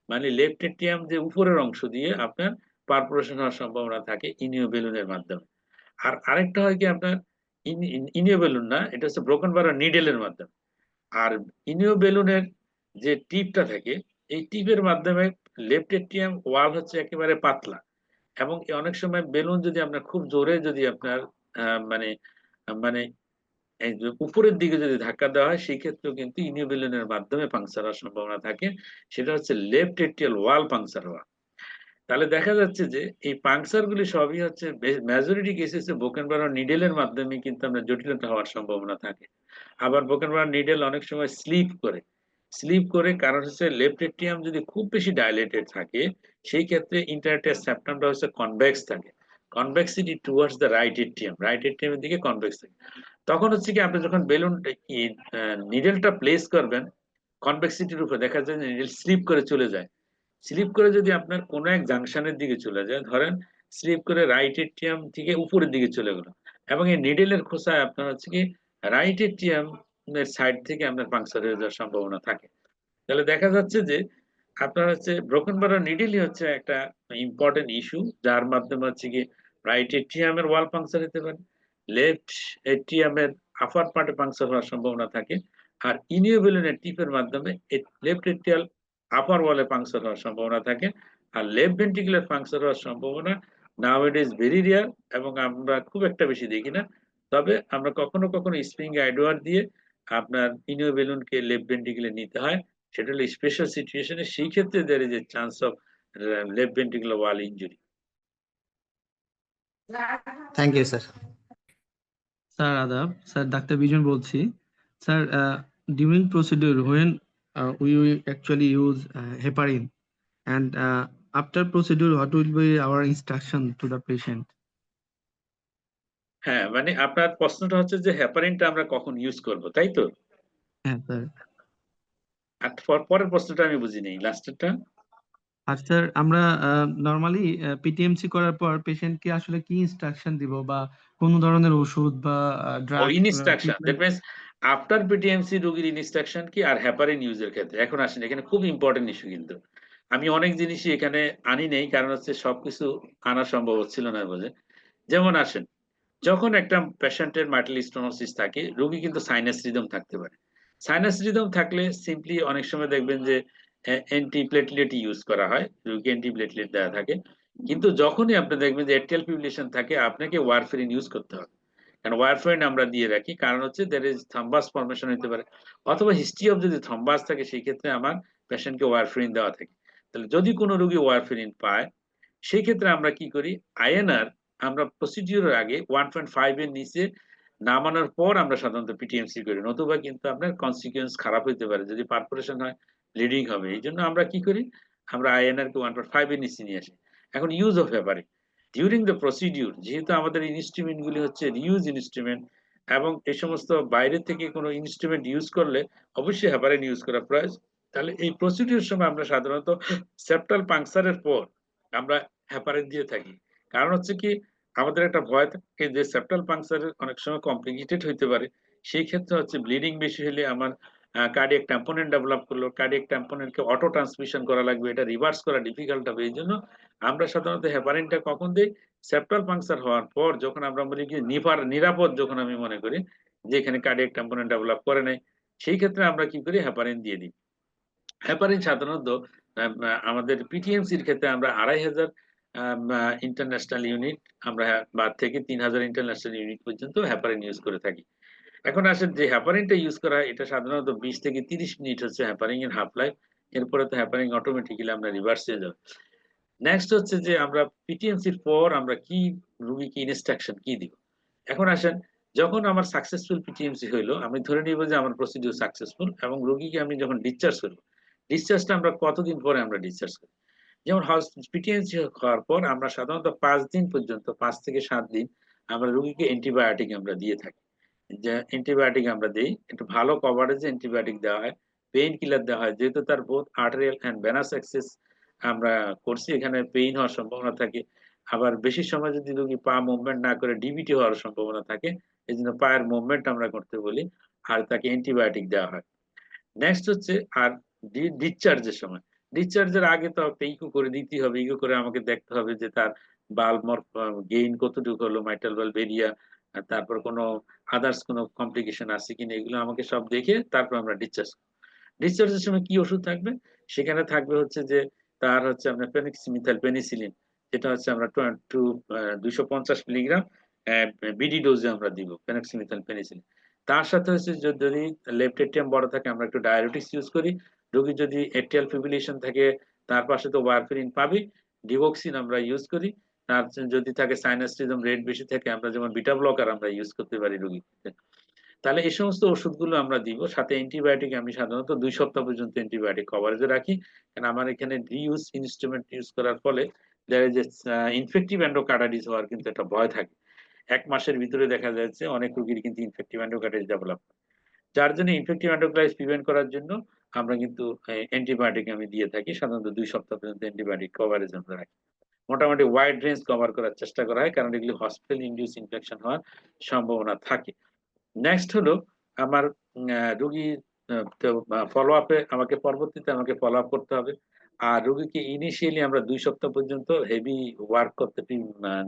মানে লেফট এট্রিয়াম যে উপরের অংশ দিয়ে আপনার পারফোরেশন হওয়ার সম্ভাবনা থাকে ইনিও বেলুনের মাধ্যমে। আর আরেকটা হয় কি আপনার ইনিও বেলুন না, এটা হচ্ছে ব্রোকেন বার নিডেলের মাধ্যমে। আর ইনিও বেলুনের যে টিপটা থাকে, এই টিপের মাধ্যমে লেফট এট্রিয়াম ওয়াল হচ্ছে একেবারে পাতলা, এবং অনেক সময় বেলুন যদি আপনার খুব জোরে যদি আপনার মানে মানে এই যে উপরের দিকে যদি ধাক্কা দেওয়া হয়, সেই ক্ষেত্রেও কিন্তু ইনিও বেলুনের মাধ্যমে পাংচার হওয়ার সম্ভাবনা থাকে। সেটা হচ্ছে লেফট এট্রিয়াল ওয়াল পাংচার হওয়া। তাহলে দেখা যাচ্ছে যে এই পাংচার গুলি সবই হচ্ছে মেজরিটি কেসেসে বোকেনবার্গ নিডেলের মাধ্যমে কিন্তু আমরা জটিলতা হওয়ার সম্ভাবনা থাকে। আবার বোকেনবার্গ নিডেল অনেক সময় স্লিপ করে কারণ হচ্ছে লেফট এট্রিয়াম যদি খুব বেশি ডাইলেটেড থাকে, সেই ক্ষেত্রে ইন্টারটেস সেপ্টামটা হচ্ছে কনভেক্স থাকে, কনভেক্সিটি টুয়ার্ডস দ্য রাইট এট্রিয়ামের দিকে কনভেক্স থাকে। তখন হচ্ছে কি, আপনি যখন বেলুন নিডেলটা প্লেস করবেন কনভেক্সিটির উপরে, দেখা যায় যে নিডেল স্লিপ করে চলে যায়। স্লিপ করে যদি আপনার কোনো এক জাংশনের দিকে চলে যায়, ধরেন স্লিপ করে রাইট এট্রিয়াম থেকে উপরের দিকে চলে গেল, এবং এই নিডেলের খোসায় আপনার হচ্ছে কি রাইট এট্রিয়াম এর সাইড থেকে আপনার পাংচার হয়ে যাওয়ার সম্ভাবনা থাকে। তাহলে দেখা যাচ্ছে যে আপনার হচ্ছে ব্রোকেন বার নিডেলই হচ্ছে একটা ইম্পর্টেন্ট ইস্যু, যার মাধ্যমে হচ্ছে কি রাইট এট্রিয়ামের ওয়াল পাংচার হতে পারে, লেফট এট্রিয়ামের আপার পার্টে পাংচার হওয়ার সম্ভাবনা থাকে, আর ইনিওবেলনের টিপের মাধ্যমে লেফট এট্রিয়াল আপার ওয়ালে পাংচার হওয়ার সম্ভাবনা থাকে। আর লেফট ভেন্ট্রিকুলার পাংচার হওয়ার সম্ভাবনা নাওএডেজ ভেরি রেয়ার, এবং আমরা খুব একটা বেশি দেখি না। তবে আমরা কখনো কখনো স্প্রিং গাইডওয়ার দিয়ে আপনার ইনিওবেলনকে লেফট ভেন্ট্রিকুলে নিতে হয়, সেটা হলো স্পেশাল সিচুয়েশনে। সেই ক্ষেত্রে there is a chance of left ventricular wall injury. Thank you sir. Sir আদাব, স্যার ডাক্তার বিজন বলছি। Sir, during procedure when we actually use heparin and after procedure what will be our instruction to the patient? হ্যাঁ, মানে আপনার প্রশ্নটা হচ্ছে যে হেপারিনটা আমরা কখন ইউজ করব, তাই তো? হ্যাঁ স্যার। আর পরের প্রশ্নটা আমি বুঝি নাই, লাস্টেরটা। আর স্যার আমরা নরমালি পিটিএমসি করার পর পেশেন্টকে আসলে কি ইনস্ট্রাকশন দিব, বা কোন ধরনের ওষুধ বা drug instruction that means after PTMC রোগীর ইনস্ট্রাকশন কি, আর হেপারিন ইউজের ক্ষেত্রে। এখন আসেন, এখানে খুব ইম্পর্টেন্ট ইস্যু, কিন্তু আমি অনেক জিনিসই এখানে আনি নেই, কারণ হচ্ছে সবকিছু আনা সম্ভব হচ্ছিল না বলে। যেমন আসেন, যখন একটা পেশেন্টের মাইট্রাল স্টেনোসিস থাকে, রোগী কিন্তু সাইনাস রিদম থাকতে পারে। সাইনাস রিদম থাকলে সিম্পলি অনেক সময় দেখবেন যে অ্যান্টিপ্লেটলেট ইউজ করা হয়, রোগীকে অ্যান্টিপ্লেটলেট দেওয়া থাকে। কিন্তু যখনই আপনি দেখবেন যে এট্রিয়াল ফিব্রিলেশন থাকে, আপনাকে ওয়ারফেরিন ইউজ করতে হবে। কারণ ওয়ারফেরিন আমরা দিয়ে রাখি, কারণ হচ্ছে there is থ্রম্বাস ফর্মেশন হতে পারে, অথবা হিস্ট্রি অফ যদি থ্রম্বাস থাকে, সেই ক্ষেত্রে আমার পেশেন্টকে ওয়ারফেরিন দেওয়া থাকে। তাহলে যদি কোনো রোগী ওয়ারফেরিন পায়, সেই ক্ষেত্রে আমরা কি করি, আইএনআর আমরা প্রসিডিউরের আগে 1.5 এর নিচে নামানোর পর আমরা সাধারণত পিটিএমসি করি, নতুবা কিন্তু আপনার কনসিকুয়েন্স খারাপ হইতে পারে, যদি পারফোরেশন হয় ব্লিডিং হবে। এই জন্য আমরা কি করি, আমরা আইএনআর কে 1.5 এর নিচে নিয়ে আসি। এখন use of heparin during the procedure, যেহেতু আমাদের ইনস্ট্রুমেন্ট গুলি হচ্ছে রিউজ ইনস্ট্রুমেন্ট এবং এই সমস্ত বাইরে থেকে কোনো ইনস্ট্রুমেন্ট ইউজ করলে অবশ্যই হেপারিন ইউজ করা প্রয়োজন। তাহলে এই প্রসিডিউর সময় আমরা সাধারণত সেপ্টাল পাংচারের পর আমরা হেপারিন দিয়ে থাকি। কারণ হচ্ছে কি, আমাদের একটা ভয় থাকে যে সেপ্টাল পাংচারের অনেক সময় কমপ্লিকেটেড হইতে পারে। সেই ক্ষেত্রে হচ্ছে ব্লিডিং বেশি হলে আমার কার্ডিয়াক ট্যাম্পোনেন্ট ডেভেলপ করলো, কার্ডিয়াক ট্যাম্পোনেন্টকে অটো ট্রান্সমিশন করা লাগবে, এটা রিভার্স করা ডিফিকাল্ট হবে। এই জন্য আমরা সাধারণত হেপারিনটা কখন দিই, সেপ্টাল পাংচার হওয়ার পর, যখন আমরা বলি কি নিরাপদ, যখন আমি মনে করি যে এখানে কার্ডিয়াক ট্যাম্পোনেন্ট ডেভেলপ করে নাই, সেই ক্ষেত্রে আমরা কি করি, হেপারিন দিয়ে দিই। হেপারিন সাধারণত আমাদের পিটিএমসির ক্ষেত্রে আমরা 2500 ইন্টারন্যাশনাল ইউনিট আমরা বা থেকে 3000 ইন্টারন্যাশনাল ইউনিট পর্যন্ত হেপারিন ইউজ করে থাকি। এখন আসেন যে হেপারিনটা ইউজ করা হয়, এটা সাধারণত 20 থেকে 30 মিনিট হচ্ছে হেপারিন এর হাফ লাইফ। এরপরে তো হেপারিন অটোমেটিক্যালি আমরা রিভার্স হয়ে যাবে। নেক্সট হচ্ছে যে আমরা পিটিএমসির পর আমরা কি রোগীকে ইনস্ট্রাকশন কি দিব। এখন আসেন, যখন আমার সাকসেসফুল পিটিএমসি হইলো, আমি ধরে নিব যে আমার প্রসিডিউর সাকসেসফুল এবং রোগীকে আমি যখন ডিসচার্জ করব, ডিসচার্জটা আমরা কতদিন পরে আমরা ডিসচার্জ করি। যেমন পিটিএমসি হওয়ার পর আমরা সাধারণত 5 দিন পর্যন্ত, 5 থেকে 7 দিন আমরা রোগীকে অ্যান্টিবায়োটিক আমরা দিয়ে থাকি। যে অ্যান্টিবায়োটিক আমরা দেই, একটু ভালো কভারেজে অ্যান্টিবায়োটিক দেওয়া হয়, পেইন কিলার দেওয়া হয়। যেহেতু তার both arterial and venous access আমরা করছি, এখানে পেইন হওয়ার সম্ভাবনা থাকে। আবার বেশি সময় যদি রোগী পা মুভমেন্ট না করে ডিবিটি হওয়ার সম্ভাবনা থাকে, এজন্য পায়ের মুভমেন্ট আমরা করতে বলি, আর তাকে অ্যান্টিবায়োটিক দেওয়া হয়। নেক্সট হচ্ছে আর ডিসচার্জের সময়, ডিসচার্জের আগে তো একটা ইকো করে দিতে হবে, ইকো করে আমাকে দেখতে হবে যে তার বাল্ব গেইন কতটুকু হলো, মাইটাল বাল্ব এরিয়া, তারপর কোনো আদার্স কোনো কমপ্লিকেশন আছে কিনা, এগুলো আমাকে সব দেখে তারপর আমরা ডিসচার্জ। ডিসচার্জের সময় কি ওষুধ থাকবে, সেখানে থাকবে হচ্ছে যে তার হচ্ছে আপনার পেনিক্সিমিথাইল পেনিসিলিন, যেটা হচ্ছে আমরা 250 মিলিগ্রাম বিডি ডোজে আমরা দিব পেনিক্সিমিথাইল পেনিসিলিন। তার সাথে হচ্ছে যদি লেফট এটিএম বড় থাকে আমরা একটু ডায়াবেটিক্স ইউজ করি। রোগী যদি এটিএল ফিব্রিলেশন থাকে তার পাশে তো ওয়ারফেরিন পাবি, ডিভক্সিন আমরা ইউজ করি। তার যদি থাকে সাইনাস রিদম রেট বেশি থাকে, আমরা যেমন বিটা ব্লকার আমরা ইউজ করতে পারি রোগীকে। তাহলে এই সমস্ত ওষুধগুলো আমরা দিব। সাথে অ্যান্টিবায়োটিক আমি সাধারণত 2 সপ্তাহ পর্যন্ত অ্যান্টিবায়োটিক কভারেজে রাখি। কারণ আমার এখানে রিইউজ ইনস্ট্রুমেন্ট ইউজ করার ফলে there is a infective endocarditis হওয়ার কিন্তু একটা ভয় থাকে। 1 মাসের ভিতরে দেখা যাচ্ছে অনেক রোগীর কিন্তু ইনফেক্টিভ এন্ডোকার্ডাইটিস ডেভেলপ করে। যার জন্য ইনফেক্টিভ এন্ডোকার্ডাইটিস প্রিভেন্ট করার জন্য আমরা কিন্তু অ্যান্টিবায়োটিক আমি দিয়ে থাকি। সাধারণত 2 সপ্তাহ পর্যন্ত অ্যান্টিবায়োটিক কভারেজ আমরা রাখি। মোটামুটি ওয়াইড রেঞ্জ কভার করার চেষ্টা করা হয়, কারণ এগুলি হসপিটাল ইনডিউস ইনফেকশন হওয়ার সম্ভাবনা থাকে। নেক্সট হলো আমার রোগীর ফলো আপে আমাকে ফলো আপ করতে হবে। আর রোগীকে ইনিশিয়ালি আমরা 2 সপ্তাহ পর্যন্ত হেভি ওয়ার্ক করতে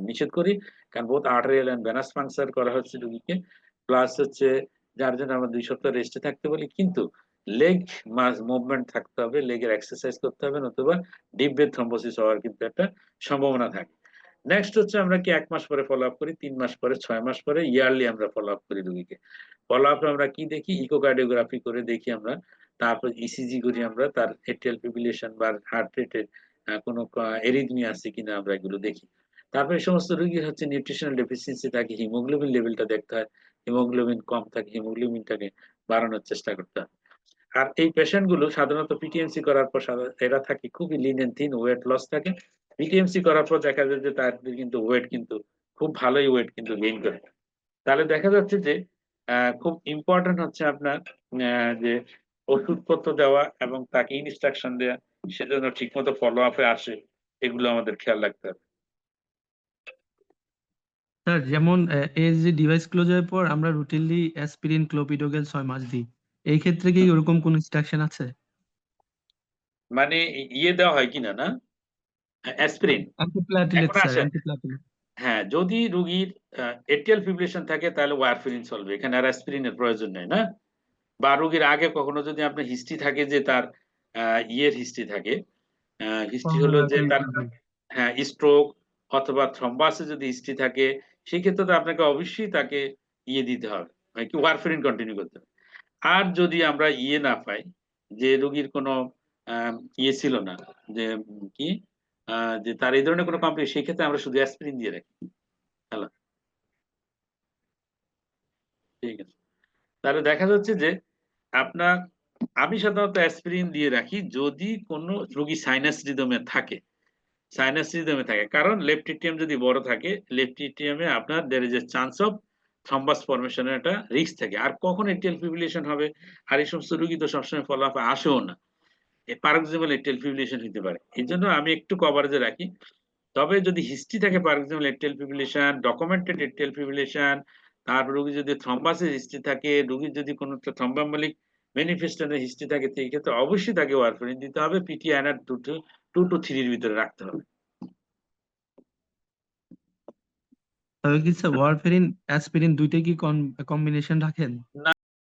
নিষেধ করি। কারণ বহুত আর্টেরিয়াল এন্ড ভেনাস পাংচার করা হচ্ছে রোগীকে। প্লাস হচ্ছে যার জন্য আমরা 2 সপ্তাহ রেস্টে থাকতে বলি। কিন্তু লেগ মুভমেন্ট থাকতে হবে, লেগের এক্সারসাইজ করতে হবে, নতুবা ডিপ ভেন থ্রম্বোসিস হওয়ার কিন্তু একটা সম্ভাবনা থাকে। নেক্সট হচ্ছে আমরা কি 1 মাস পরে ফলো আপ করি, 3 মাস পরে, 6 মাস পরে, ইয়ারলি আমরা ফলো আপ করি রোগীকে। ফলো আপে আমরা কি দেখি, ইকোকার্ডিওগ্রাফি করে দেখি আমরা, তারপর ইসিজি করি আমরা, তার এট্রিয়াল ফিব্রিলেশন বা হার্ট রেটের কোনো এরিথমিয়া আছে কিনা আমরা এগুলো দেখি। তারপর এই সমস্ত রোগীর হচ্ছে নিউট্রিশনাল ডেফিসিয়েন্সি থাকে, হিমোগ্লোবিন লেভেলটা দেখতে হয়। হিমোগ্লোবিন কম থাকে, হিমোগ্লোবিনটাকে বাড়ানোর চেষ্টা করতে হয়। আর এই পেশেন্ট গুলো সাধারণত পিটিএমসি করার পর এরা থাকে খুবই lean and thin, weight loss থাকে। পিটিএমসি করার পর দেখা যায় যে তাদের কিন্তু ওয়েট কিন্তু খুব ভালোই ওয়েট কিন্তু গেইন করে। তাহলে দেখা যাচ্ছে যে খুব ইম্পর্টেন্ট হচ্ছে আপনার যে ওষুধপত্র দেওয়া এবং তাকে ইনস্ট্রাকশন দেওয়া, সেজন্য ঠিকমতো ফলো আপে আসে, এগুলো আমাদের খেয়াল রাখতে হবে। স্যার যেমন এএসজি ডিভাইস ক্লোজারের পর আমরা রুটিনলি অ্যাসপিরিন ক্লোপিডোগ্রেল 6 মাস দিই, এই ক্ষেত্রে কি ওরকম কোন ইনস্ট্রাকশন আছে? মানে ইয়ে দেওয়া হয় কিনা না, অ্যাসপিরিন। অ্যান্টিপ্লাটিলেট এখন স্যার, আসেন, অ্যান্টিপ্লাটিলেট। হ্যাঁ, যদি রোগীর এটিএল ফিব্রিলেশন থাকে তাহলে ওয়ারফেরিন চলবে, এখানে আর অ্যাসপিরিনের প্রয়োজন নেই না। বা রোগীর আগে কখনো যদি আপনার হিস্ট্রি থাকে যে তার ইয়ের হিস্ট্রি থাকে, হিস্ট্রি হলো যে তার হ্যাঁ স্ট্রোক অথবা থ্রম্বাসে যদি হিস্ট্রি থাকে, সেই ক্ষেত্রে তো আপনাকে অবশ্যই তাকে ইয়ে দিতে হবে, কি ওয়ারফেরিন কন্টিনিউ করতে হবে। আর যদি আমরা ইয়ে না পাই, যে রোগীর কোনো ইয়ে ছিল না, যে কি যে তার এই ধরনের কোনো কমপ্লিকেশন, সেই ক্ষেত্রে আমরা শুধু অ্যাসপিরিন দিয়ে রাখি। ঠিক আছে, তাহলে দেখা যাচ্ছে যে আপনার আমি সাধারণত অ্যাসপিরিন দিয়ে রাখি যদি কোনো রোগী সাইনাস রিদমে থাকে, কারণ লেফট এটিএম যদি বড় থাকে, লেফট এটিএমে আপনার there is a chance of thrombus ফরমেশনের একটা রিস্ক থাকে। আর কখন এটিএল ফিব্রিলেশন হবে, আর এই সমস্ত রোগী তো সবসময় ফলাফল আসেও না, paroxysmal atrial fibrillation হতে পারে। এজন্য আমি একটু কভারেজে রাখি। তবে যদি হিস্ট্রি থাকে paroxysmal atrial fibrillation, documented atrial fibrillation, তারপর রোগী যদি থ্রম্বাসের হিস্ট্রি থাকে, রোগীর যদি কোনো একটা থ্রম্বোএম্বলিক ম্যানিফেস্টেশনের হিস্ট্রি থাকে, তো এই ক্ষেত্রে অবশ্যই তাকে ওয়ারফারিন দিতে হবে, PTINR 2 to 3 এর ভিতরে রাখতে হবে। তবে কি স্যার ওয়ারফেরিন অ্যাসপিরিন দুইটাই কি কম্বিনেশন রাখেন?